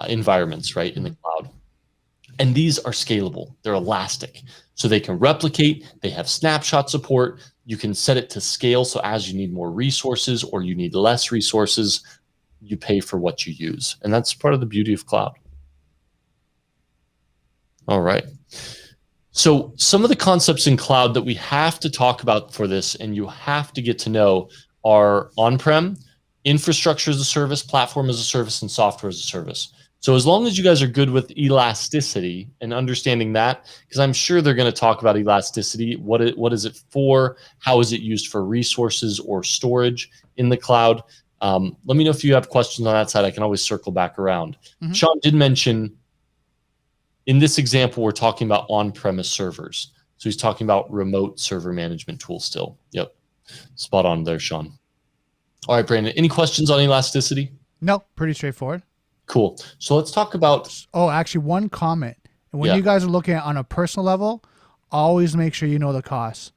environments, right, in the cloud. And these are scalable. They're elastic. So they can replicate. They have snapshot support. You can set it to scale. So as you need more resources or you need less resources, you pay for what you use. And that's part of the beauty of cloud. All right. So some of the concepts in cloud that we have to talk about for this and you have to get to know are on-prem, infrastructure as a service, platform as a service, and software as a service. So as long as you guys are good with elasticity and understanding that, because I'm sure they're going to talk about elasticity, what is it for, how is it used for resources or storage in the cloud. Let me know if you have questions on that side. I can always circle back around. Sean did mention, in this example, we're talking about on-premise servers. So he's talking about remote server management tools still. Yep, spot on there, Sean. All right, Brandon, any questions on elasticity? No, pretty straightforward. Cool. So let's talk about... Oh, actually, one comment. When you guys are looking at on a personal level, always make sure you know the costs.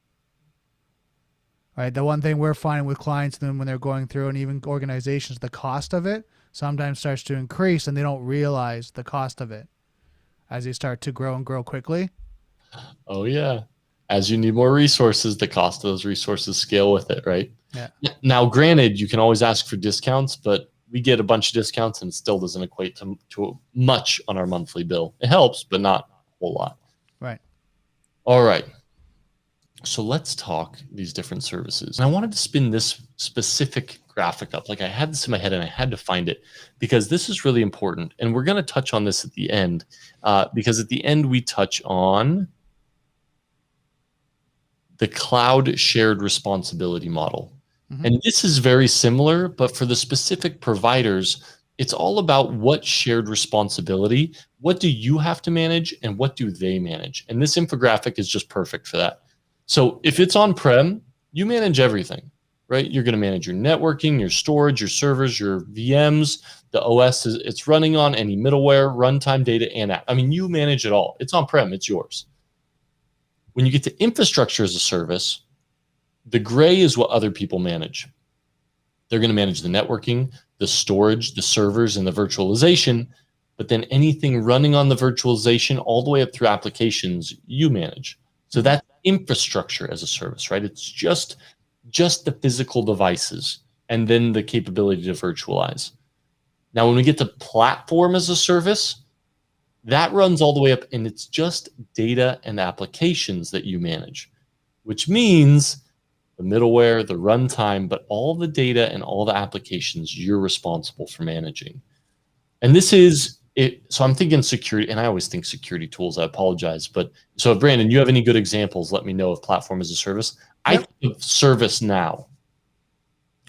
Right? The one thing we're finding with clients then when they're going through, and even organizations, the cost of it sometimes starts to increase and they don't realize the cost of it. as they start to grow and grow quickly. Oh yeah. As you need more resources, the cost of those resources scale with it, right? Yeah. Now, granted, you can always ask for discounts, but we get a bunch of discounts and it still doesn't equate to much on our monthly bill. It helps, but not a whole lot. Right. All right. So let's talk these different services. And I wanted to spin this specific graphic up. Like I had this in my head and I had to find it because this is really important. And we're going to touch on this at the end because at the end we touch on the cloud shared responsibility model. Mm-hmm. And this is very similar, but for the specific providers, it's all about what shared responsibility, what do you have to manage and what do they manage? And this infographic is just perfect for that. So if it's on-prem, you manage everything, right? You're going to manage your networking, your storage, your servers, your VMs, the OS it's running on, any middleware, runtime data, and app. I mean, you manage it all. It's on-prem, it's yours. When you get to infrastructure as a service, the gray is what other people manage. They're going to manage the networking, the storage, the servers, and the virtualization. But then anything running on the virtualization all the way up through applications, you manage. So that's infrastructure as a service, right? It's just the physical devices and then the capability to virtualize. Now, when we get to platform as a service, that runs all the way up and it's just data and applications that you manage, which means the middleware, the runtime, but all the data and all the applications you're responsible for managing. And this is it. So I'm thinking security, and I always think security tools. I apologize. But so, Brandon, you have any good examples? Let me know of platform as a service. Yep. I think of ServiceNow.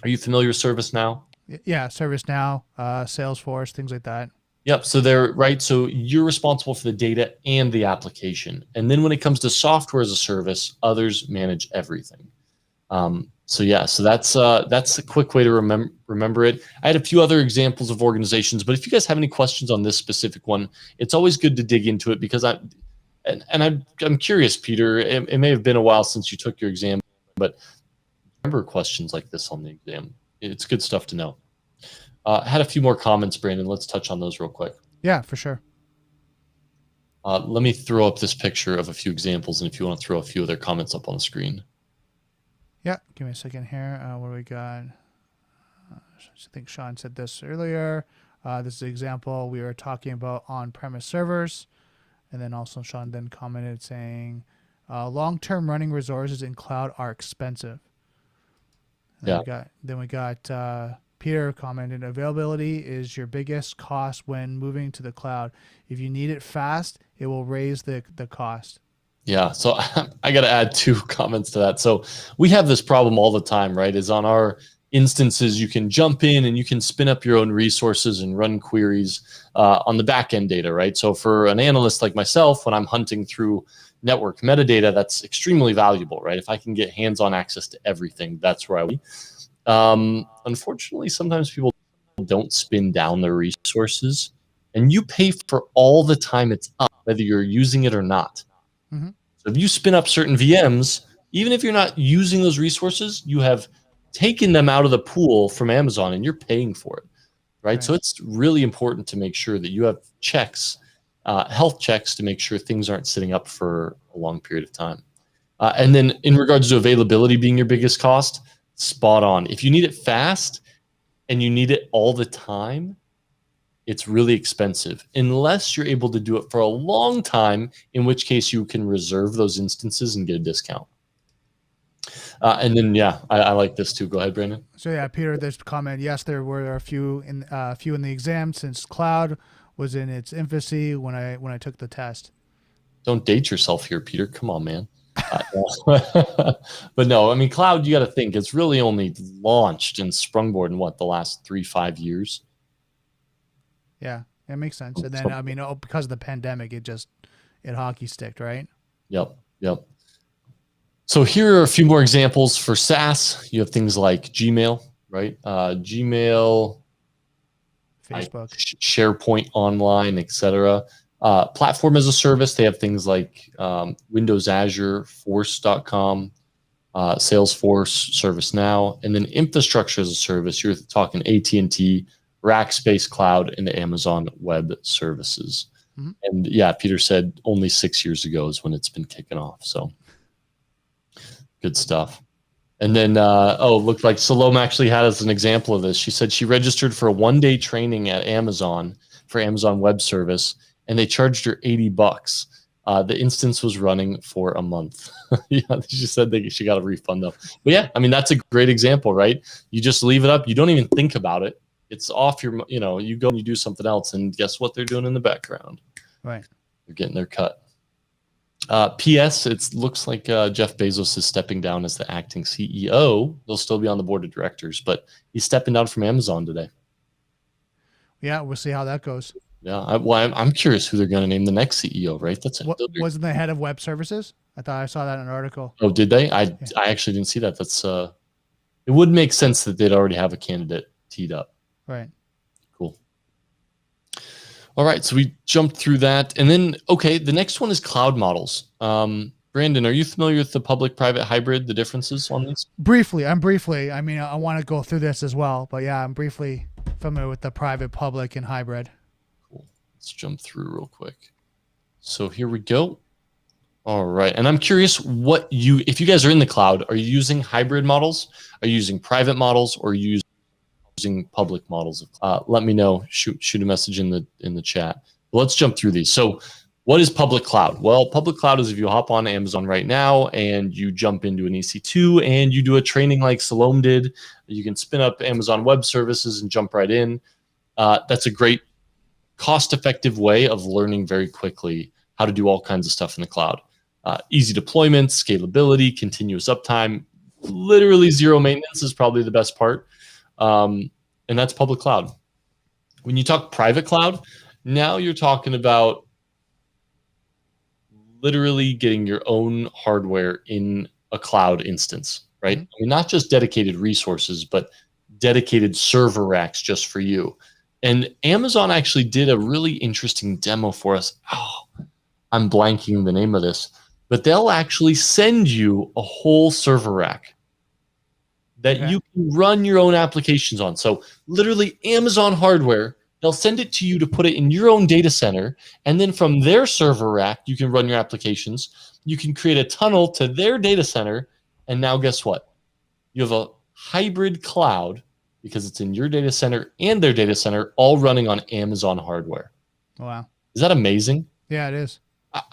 Are you familiar with ServiceNow? Yeah, ServiceNow, Salesforce, things like that. Yep. So they're right. So you're responsible for the data and the application. And then when it comes to software as a service, others manage everything. So yeah, so that's a quick way to remember it. I had a few other examples of organizations, but if you guys have any questions on this specific one, it's always good to dig into it because I'm curious, Peter. It may have been a while since you took your exam, but remember questions like this on the exam. It's good stuff to know. Had a few more comments, Brandon. Let's touch on those real quick. Yeah, for sure. Let me throw up this picture of a few examples, and if you want to throw a few of their comments up on the screen. Yeah, give me a second here. What do we got? I think Sean said this earlier. This is an example we were talking about on-premise servers. And then also Sean then commented saying, long-term running resources in cloud are expensive. And then we got Peter commented, availability is your biggest cost when moving to the cloud. If you need it fast, it will raise the cost. Yeah, so I got to add 2 comments to that. So we have this problem all the time, right? Is on our instances, you can jump in and you can spin up your own resources and run queries on the back-end data, right? So for an analyst like myself, when I'm hunting through network metadata, that's extremely valuable, right? If I can get hands-on access to everything, that's where I would be. Unfortunately, sometimes people don't spin down their resources, and you pay for all the time it's up, whether you're using it or not. Mm-hmm. So if you spin up certain VMs, even if you're not using those resources, you have taken them out of the pool from Amazon and you're paying for it, right? So it's really important to make sure that you have checks, health checks to make sure things aren't sitting up for a long period of time. And then in regards to availability being your biggest cost, spot on. If you need it fast and you need it all the time, it's really expensive unless you're able to do it for a long time, in which case you can reserve those instances and get a discount. And then, yeah, I like this too. Go ahead, Brandon. So yeah, Peter, there's a comment. Yes, there were a few in the exam since cloud was in its infancy when I took the test. Don't date yourself here, Peter. Come on, man. But no, I mean, cloud, you got to think it's really only launched and sprungboard in the last 3-5 years. Yeah, it makes sense. And then, I mean, because of the pandemic, it hockey sticked, right? Yep. So here are a few more examples for SaaS. You have things like Gmail, right? Gmail, Facebook, SharePoint Online, etc. Platform as a service, they have things like Windows Azure, Force.com, Salesforce, ServiceNow, and then infrastructure as a service. You're talking AT&T, Rackspace Cloud, and the Amazon Web Services. Mhm. And yeah, Peter said only 6 years ago is when it's been kicking off. So good stuff. And then, looked like Salome actually had as an example of this. She said she registered for a 1-day training at Amazon for Amazon Web Service, and they charged her $80. The instance was running for a month. Yeah, she said she got a refund though. But yeah, I mean, that's a great example, right? You just leave it up. You don't even think about it. It's off your, you go and you do something else, and guess what they're doing in the background? Right. They're getting their cut. P.S. It looks like Jeff Bezos is stepping down as the acting CEO. He'll still be on the board of directors, but he's stepping down from Amazon today. Yeah, we'll see how that goes. Yeah, I'm curious who they're going to name the next CEO. Right? Wasn't the head of web services? I thought I saw that in an article. Oh, did they? I actually didn't see that. That's it would make sense that they'd already have a candidate teed up. Right. Cool. All right, so we jumped through that, and then the next one is cloud models. Brandon, are you familiar with the public-private hybrid? The differences on these? Briefly. I mean, I want to go through this as well, but yeah, I'm briefly familiar with the private, public, and hybrid. Cool. Let's jump through real quick. So here we go. All right, and I'm curious if you guys are in the cloud, are you using hybrid models? Are you using private models, or are you using public models? Let me know. Shoot a message in the chat. But let's jump through these. So what is public cloud? Well, public cloud is if you hop on Amazon right now and you jump into an EC2 and you do a training like Salome did. You can spin up Amazon Web Services and jump right in. That's a great cost-effective way of learning very quickly how to do all kinds of stuff in the cloud. Easy deployment, scalability, continuous uptime, literally zero maintenance is probably the best part. And that's public cloud. When you talk private cloud, now you're talking about literally getting your own hardware in a cloud instance, right? Mm-hmm. I mean, not just dedicated resources, but dedicated server racks just for you. And Amazon actually did a really interesting demo for us. Oh, I'm blanking the name of this, but they'll actually send you a whole server rack that you can run your own applications on. So literally Amazon hardware, they'll send it to you to put it in your own data center. And then from their server rack, you can run your applications. You can create a tunnel to their data center. And now guess what? You have a hybrid cloud because it's in your data center and their data center, all running on Amazon hardware. Wow. Is that amazing? Yeah, it is.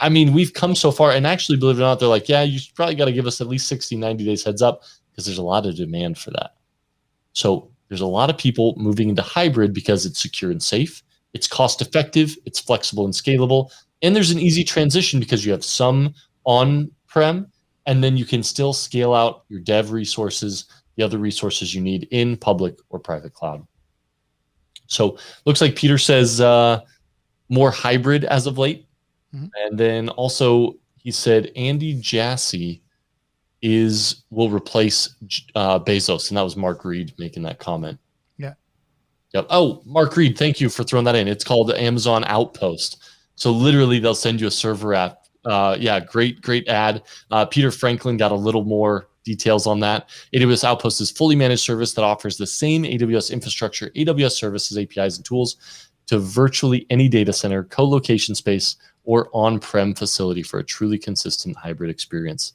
I mean, we've come so far. And actually, believe it or not, they're like, yeah, you probably got to give us at least 60, 90 days heads up because there's a lot of demand for that. So there's a lot of people moving into hybrid because it's secure and safe. It's cost effective. It's flexible and scalable. And there's an easy transition because you have some on-prem, and then you can still scale out your dev resources, the other resources you need in public or private cloud. So looks like Peter says more hybrid as of late. Mm-hmm. And then also he said Andy Jassy will replace Bezos, and that was Mark Reed making that comment. Yeah. Yep. Oh, Mark Reed, thank you for throwing that in. It's called the Amazon Outpost. So literally, they'll send you a server app. Yeah, great ad. Peter Franklin got a little more details on that. AWS Outpost is fully managed service that offers the same AWS infrastructure, AWS services, APIs, and tools to virtually any data center, co-location space, or on-prem facility for a truly consistent hybrid experience.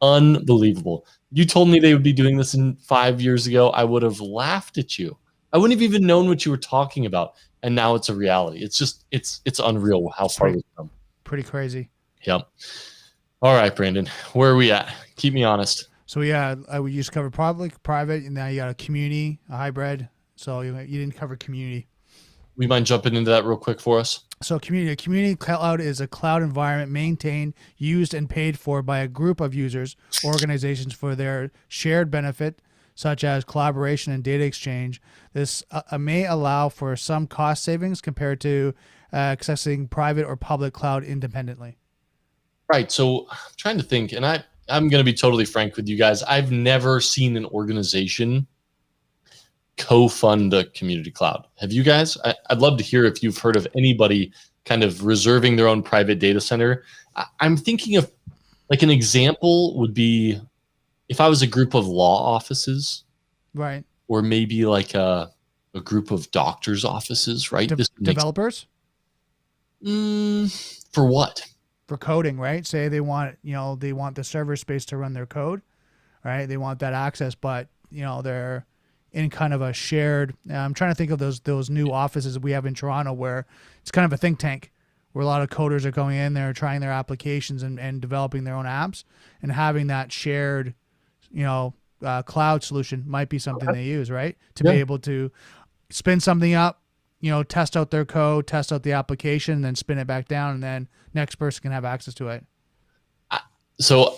Unbelievable. You told me they would be doing this in 5 years ago. I would have laughed at you. I wouldn't have even known what you were talking about. And now it's a reality. It's just, it's unreal how far we've come. Pretty crazy. Yep. All right, Brandon, where are we at? Keep me honest. So yeah, we just covered public, private, and now you got a community, a hybrid. So you didn't cover community. We mind jumping into that real quick for us? So a community cloud is a cloud environment maintained, used, and paid for by a group of users, organizations for their shared benefit, such as collaboration and data exchange. This may allow for some cost savings compared to accessing private or public cloud independently. Right. So I'm trying to think, and I'm going to be totally frank with you guys. I've never seen an organization co-fund a community cloud. Have you guys? I'd love to hear if you've heard of anybody kind of reserving their own private data center. I'm thinking of like an example would be if I was a group of law offices, right? Or maybe like a group of doctors' offices, right? Developers? For what? For coding, right? Say they want, they want the server space to run their code, right? They want that access, but they're in kind of a shared. I'm trying to think of those new offices that we have in Toronto where it's kind of a think tank where a lot of coders are going in there trying their applications and developing their own apps, and having that shared, cloud solution might be something they use, right? To be able to spin something up, test out their code, test out the application, and then spin it back down, and then next person can have access to it. So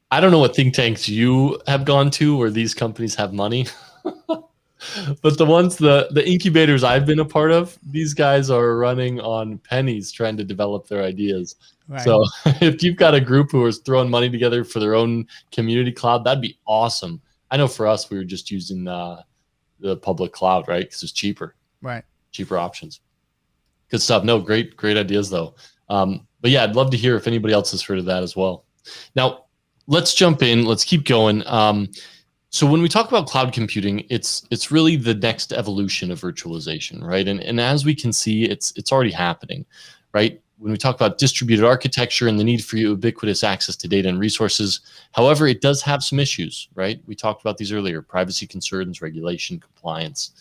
I don't know what think tanks you have gone to where these companies have money. But the ones, the incubators I've been a part of, these guys are running on pennies trying to develop their ideas. Right. So if you've got a group who is throwing money together for their own community cloud, that'd be awesome. I know for us, we were just using the public cloud, right? Because it's cheaper. Right. Cheaper options. Good stuff. No, great ideas though. But yeah, I'd love to hear if anybody else has heard of that as well. Now, let's jump in. Let's keep going. So when we talk about cloud computing, it's really the next evolution of virtualization, right? And as we can see, it's already happening, right? When we talk about distributed architecture and the need for ubiquitous access to data and resources, however, it does have some issues, right? We talked about these earlier: privacy concerns, regulation, compliance.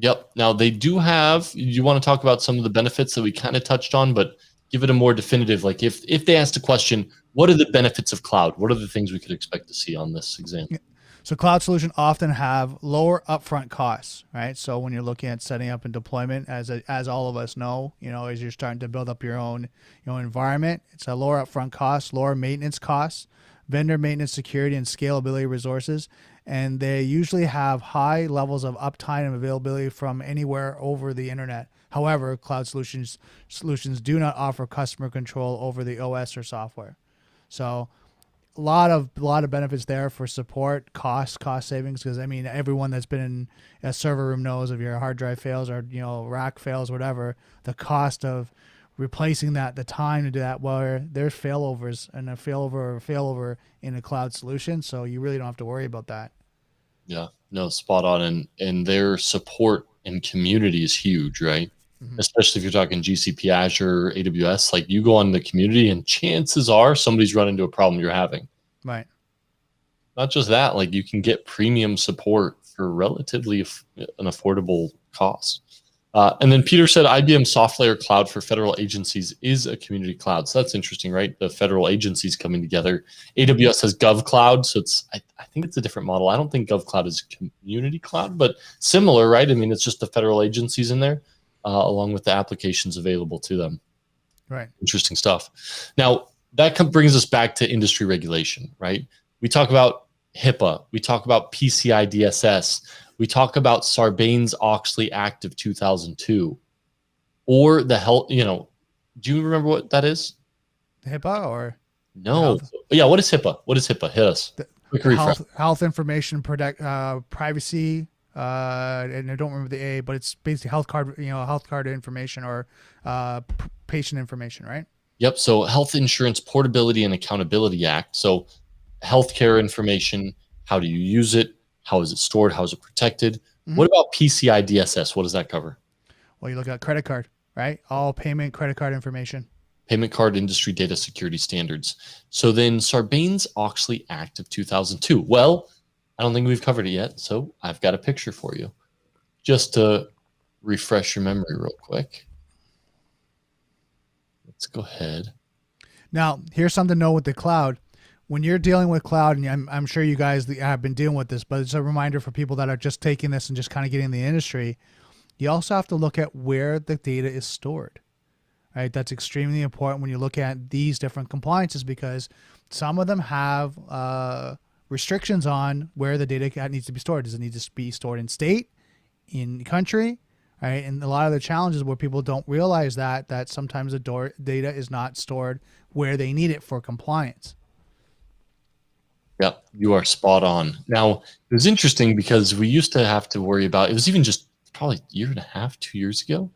Yep. Now they do have. You want to talk about some of the benefits that we kind of touched on, but give it a more definitive. Like if they asked a question, what are the benefits of cloud? What are the things we could expect to see on this example? So cloud solutions often have lower upfront costs, right? So when you're looking at setting up and deployment, as all of us know, as you're starting to build up your own environment, it's a lower upfront cost, lower maintenance costs, vendor maintenance, security, and scalability resources. And they usually have high levels of uptime and availability from anywhere over the internet. However, cloud solutions do not offer customer control over the OS or software. So a lot of benefits there for support, cost savings, because I mean everyone that's been in a server room knows if your hard drive fails or rack fails, whatever, the cost of replacing that, the time to do that, where there's failovers and a failover in a cloud solution, so you really don't have to worry about that. Yeah, no, spot on. And their support and community is huge, right? Mm-hmm. Especially if you're talking GCP, Azure, AWS, like you go on the community and chances are somebody's run into a problem you're having. Right. Not just that, like you can get premium support for relatively an affordable cost. And then Peter said IBM SoftLayer Cloud for federal agencies is a community cloud. So that's interesting, right? The federal agencies coming together. AWS has GovCloud, so I think it's a different model. I don't think GovCloud is a community cloud, but similar, right? I mean, it's just the federal agencies in there, along with the applications available to them. Right. Interesting stuff. Now, that brings us back to industry regulation, right? We talk about HIPAA. We talk about PCI DSS. We talk about Sarbanes-Oxley Act of 2002, or the health. Do you remember what that is? HIPAA or no? Yeah. What is HIPAA? What is HIPAA? Hit us. Quick refresh. Health information privacy. And I don't remember the A, but it's basically health card information or patient information, right? Yep. So Health Insurance Portability and Accountability Act. So healthcare information. How do you use it? How is it stored? How is it protected? Mm-hmm. What about PCI DSS? What does that cover? Well, you look at credit card, right? All payment credit card information. Payment card industry data security standards. So then Sarbanes-Oxley Act of 2002. Well, I don't think we've covered it yet, so I've got a picture for you. Just to refresh your memory real quick. Let's go ahead. Now, here's something to know with the cloud. When you're dealing with cloud, and I'm sure you guys have been dealing with this, but it's a reminder for people that are just taking this and just kind of getting in the industry, you also have to look at where the data is stored, right? That's extremely important when you look at these different compliances, because some of them have restrictions on where the data needs to be stored. Does it need to be stored in state, in country, right? And a lot of the challenges where people don't realize that sometimes the data is not stored where they need it for compliance. Yep, you are spot on. Now, it was interesting because we used to have to worry about, it was even just probably a year and a half, 2 years ago,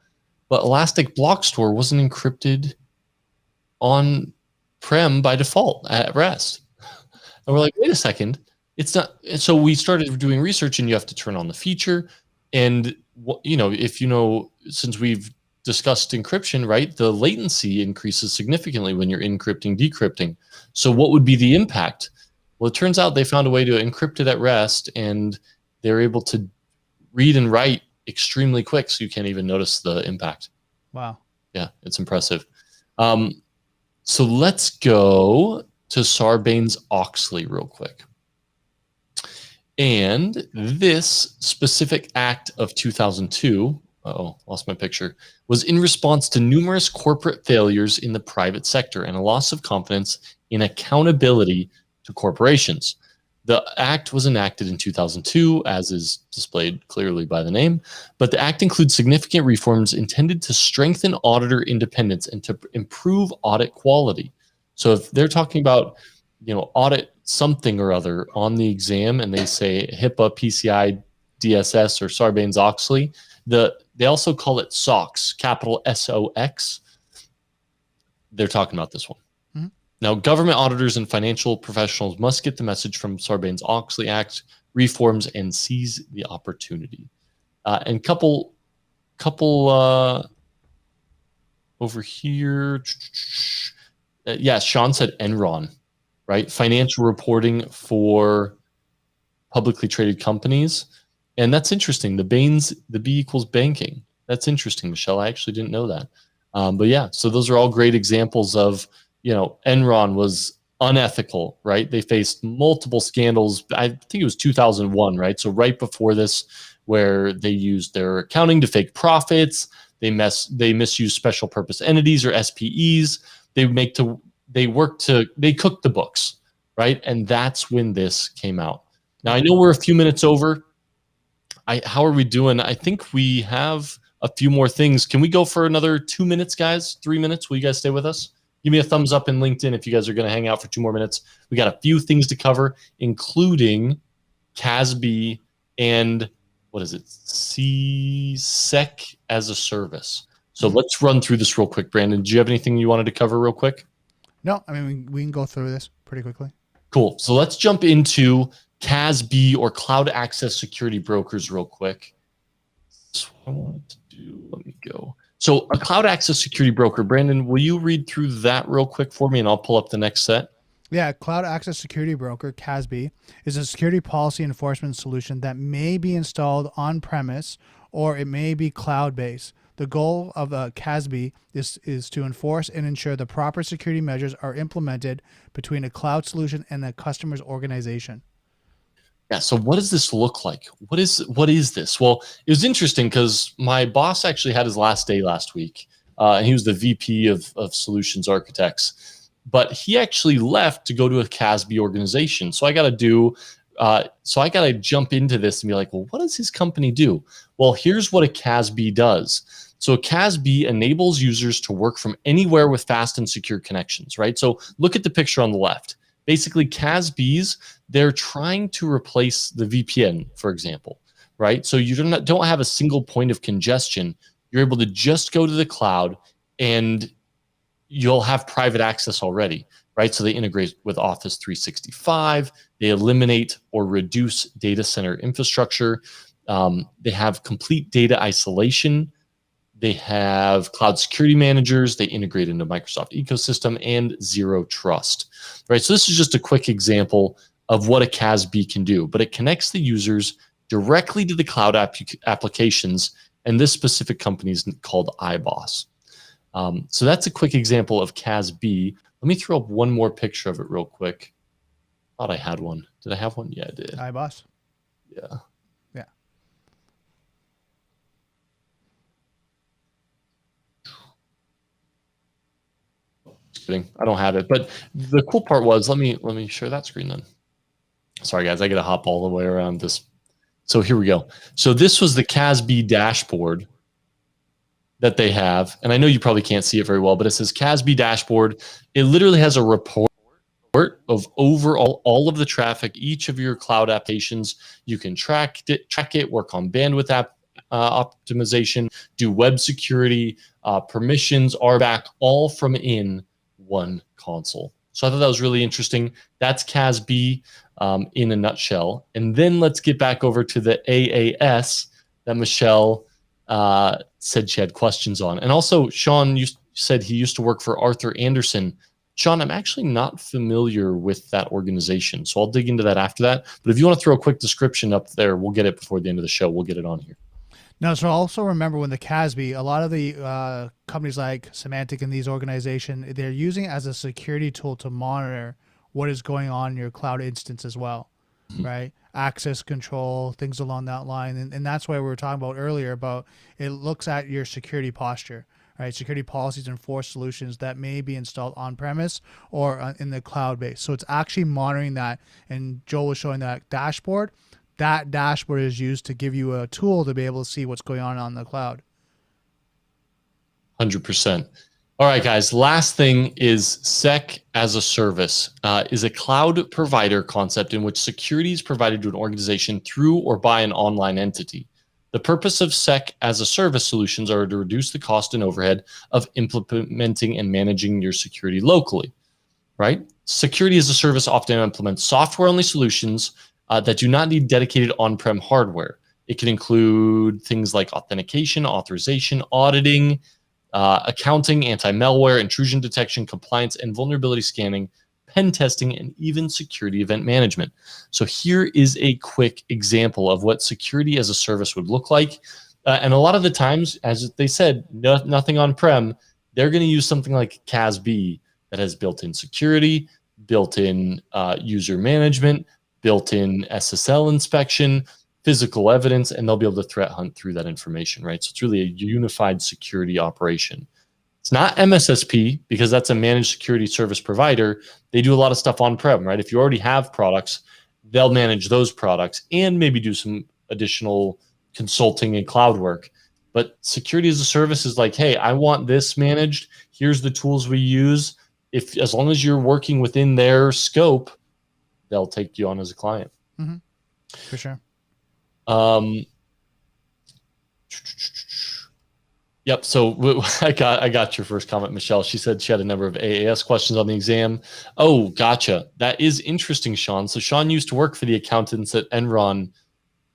but Elastic Block Store wasn't encrypted on-prem by default at rest. And we're like, wait a second, it's not. So we started doing research, and you have to turn on the feature. And, if since we've discussed encryption, right? The latency increases significantly when you're encrypting, decrypting. So what would be the impact? Well, it turns out they found a way to encrypt it at rest, and they're able to read and write extremely quick, so you can't even notice the impact. Wow. Yeah, it's impressive. So let's go to Sarbanes-Oxley real quick. And this specific act of 2002, lost my picture, was in response to numerous corporate failures in the private sector and a loss of confidence in accountability to corporations. The act was enacted in 2002, as is displayed clearly by the name, but the act includes significant reforms intended to strengthen auditor independence and to improve audit quality. So if they're talking about, audit something or other on the exam and they say HIPAA, PCI, DSS, or Sarbanes-Oxley, they also call it SOX, capital SOX. They're talking about this one. Now, government auditors and financial professionals must get the message from Sarbanes-Oxley Act reforms and seize the opportunity. And couple over here. Yes, Sean said Enron, right? Financial reporting for publicly traded companies. And that's interesting. The B equals banking. That's interesting, Michelle. I actually didn't know that. But yeah, so those are all great examples of, Enron was unethical, right? They faced multiple scandals. I think it was 2001, right? So right before this, where they used their accounting to fake profits. They misuse special purpose entities or SPEs. They cooked the books, right? And that's when this came out. Now I know we're a few minutes over. How are we doing? I think we have a few more things. Can we go for another 2 minutes, guys? 3 minutes? Will you guys stay with us? Give me a thumbs up in LinkedIn if you guys are going to hang out for 2 more minutes. We got a few things to cover, including CASB and what is it? CSEC as a service. So let's run through this real quick. Brandon, do you have anything you wanted to cover real quick? No, I mean, we can go through this pretty quickly. Cool. So let's jump into CASB, or Cloud Access Security Brokers, real quick. That's what I wanted to do. Let me go. So a Cloud Access Security Broker, Brandon, will you read through that real quick for me, and I'll pull up the next set? Yeah, Cloud Access Security Broker, CASB, is a security policy enforcement solution that may be installed on-premise or it may be cloud-based. The goal of a CASB is to enforce and ensure the proper security measures are implemented between a cloud solution and a customer's organization. Yeah, so what does this look like? What is this? Well, it was interesting because my boss actually had his last day last week, and he was the VP of Solutions Architects. But he actually left to go to a CASB organization. So I got to jump into this and be like, well, what does his company do? Well, here's what a CASB does. So a CASB enables users to work from anywhere with fast and secure connections, right? So look at the picture on the left. Basically, CASBs, they're trying to replace the VPN, for example, right? So you don't have a single point of congestion. You're able to just go to the cloud and you'll have private access already, right? So they integrate with Office 365. They eliminate or reduce data center infrastructure. They have complete data isolation. They have cloud security managers. They integrate into Microsoft ecosystem and zero trust, right? So this is just a quick example of what a CASB can do, but it connects the users directly to the cloud applications, and this specific company is called iBoss. So that's a quick example of CASB. Let me throw up one more picture of it real quick. Thought I had one. Did I have one? Yeah, I did. iBoss. Yeah. Yeah. Just kidding. I don't have it. But the cool part was, let me share that screen then. Sorry guys, I gotta hop all the way around this. So here we go. So this was the CASB dashboard that they have. And I know you probably can't see it very well, but it says CASB dashboard. It literally has a report of overall all of the traffic, each of your cloud applications. You can track it, work on bandwidth optimization, do web security, permissions, RBAC, all from in one console. So I thought that was really interesting. That's CASB in a nutshell. And then let's get back over to the AAS that Michelle said she had questions on. And also, Sean, you said he used to work for Arthur Andersen. Sean, I'm actually not familiar with that organization, so I'll dig into that after that. But if you want to throw a quick description up there, we'll get it before the end of the show. We'll get it on here. No, so also remember when the CASB, a lot of the companies like Symantec and these organizations, they're using it as a security tool to monitor what is going on in your cloud instance as well, right? Access control, things along that line. And that's why we were talking about earlier about it looks at your security posture, right? Security policies and force solutions that may be installed on premise or in the cloud base. So it's actually monitoring that. And Joel was showing that dashboard. That dashboard is used to give you a tool to be able to see what's going on the cloud. 100%. All right, guys. Last thing is SEC as a service is a cloud provider concept in which security is provided to an organization through or by an online entity. The purpose of SEC as a service solutions are to reduce the cost and overhead of implementing and managing your security locally, right? Security as a service often implements software-only solutions that do not need dedicated on-prem hardware. It can include things like authentication, authorization, auditing, accounting, anti-malware, intrusion detection, compliance, and vulnerability scanning, pen testing, and even security event management. So here is a quick example of what security as a service would look like. And a lot of the times, as they said, nothing on-prem, they're going to use something like CASB that has built-in security, built-in user management, built-in SSL inspection, physical evidence, and they'll be able to threat hunt through that information, right? So it's really a unified security operation. It's not MSSP because that's a managed security service provider. They do a lot of stuff on-prem, right? If you already have products, they'll manage those products and maybe do some additional consulting and cloud work. But security as a service is like, hey, I want this managed. Here's the tools we use. As long as you're working within their scope, they'll take you on as a client. Mm-hmm. For sure. Yep. So I got your first comment, Michelle. She said she had a number of AAS questions on the exam. Oh, gotcha. That is interesting, Sean. So Sean used to work for the accountants at Enron,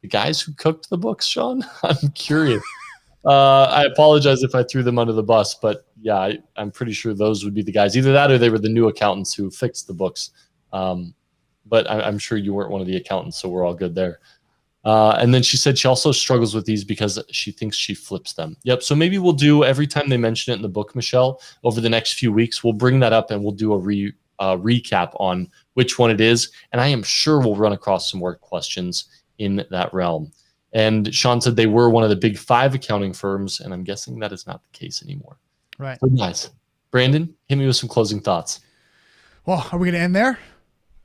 the guys who cooked the books, Sean. I'm curious. I apologize if I threw them under the bus, but yeah, I'm pretty sure those would be the guys. Either that or they were the new accountants who fixed the books. But I'm sure you weren't one of the accountants, so we're all good there. And then she said she also struggles with these because she thinks she flips them. Yep. So maybe we'll do, every time they mention it in the book, Michelle, over the next few weeks, we'll bring that up and we'll do a recap on which one it is. And I am sure we'll run across some more questions in that realm. And Sean said they were one of the big 5 accounting firms, and I'm guessing that is not the case anymore. Right. So guys, Brandon, hit me with some closing thoughts. Well, are we going to end there?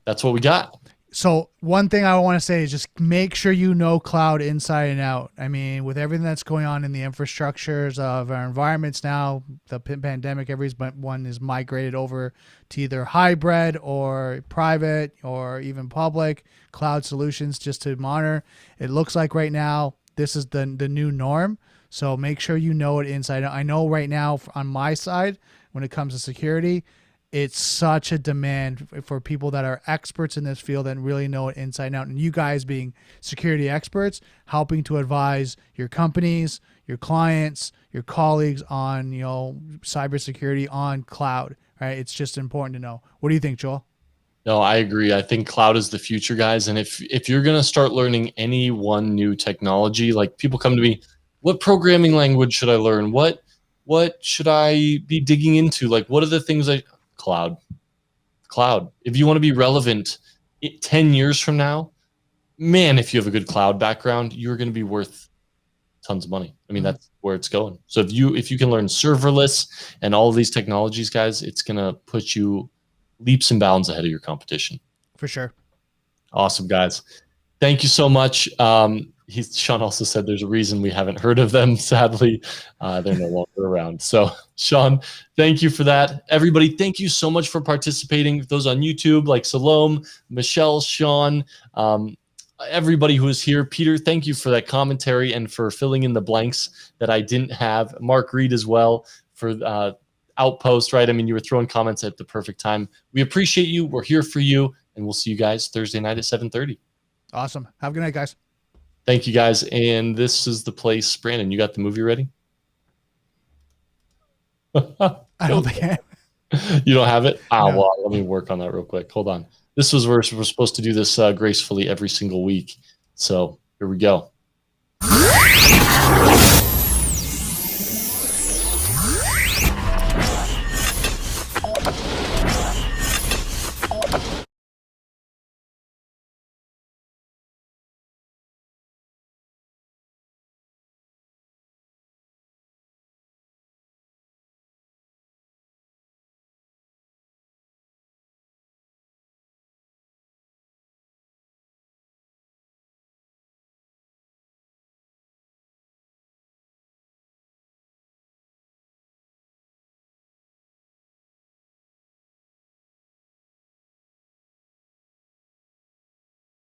That's what we got. So one thing I want to say is just make sure you know cloud inside and out. I mean, with everything that's going on in the infrastructures of our environments now, the pandemic, everyone is migrated over to either hybrid or private or even public cloud solutions just to monitor. It looks like right now this is the new norm. So make sure you know it inside out. I know right now on my side, when it comes to security, it's such a demand for people that are experts in this field and really know it inside and out. And you guys being security experts, helping to advise your companies, your clients, your colleagues on, cybersecurity on cloud, right? It's just important to know. What do you think, Joel? No, I agree. I think cloud is the future, guys. And if you're going to start learning any one new technology, like people come to me, what programming language should I learn? What should I be digging into? Like, what are the things Cloud. If you want to be relevant 10 years from now, man, if you have a good cloud background, you're going to be worth tons of money. I mean, that's where it's going. So if you can learn serverless and all of these technologies, guys, it's going to put you leaps and bounds ahead of your competition. For sure. Awesome, guys. Thank you so much. Sean also said there's a reason we haven't heard of them. Sadly, they're no longer around. So, Sean, thank you for that. Everybody, thank you so much for participating. Those on YouTube, like Salome, Michelle, Sean, everybody who is here. Peter, thank you for that commentary and for filling in the blanks that I didn't have. Mark Reed as well for Outpost, right? I mean, you were throwing comments at the perfect time. We appreciate you. We're here for you, and we'll see you guys Thursday night at 7:30. Awesome. Have a good night, guys. Thank you, guys. And this is the place. Brandon, you got the movie ready? I don't think I You don't have it? No. Well, let me work on that real quick. Hold on. This was where we're supposed to do this gracefully every single week. So here we go.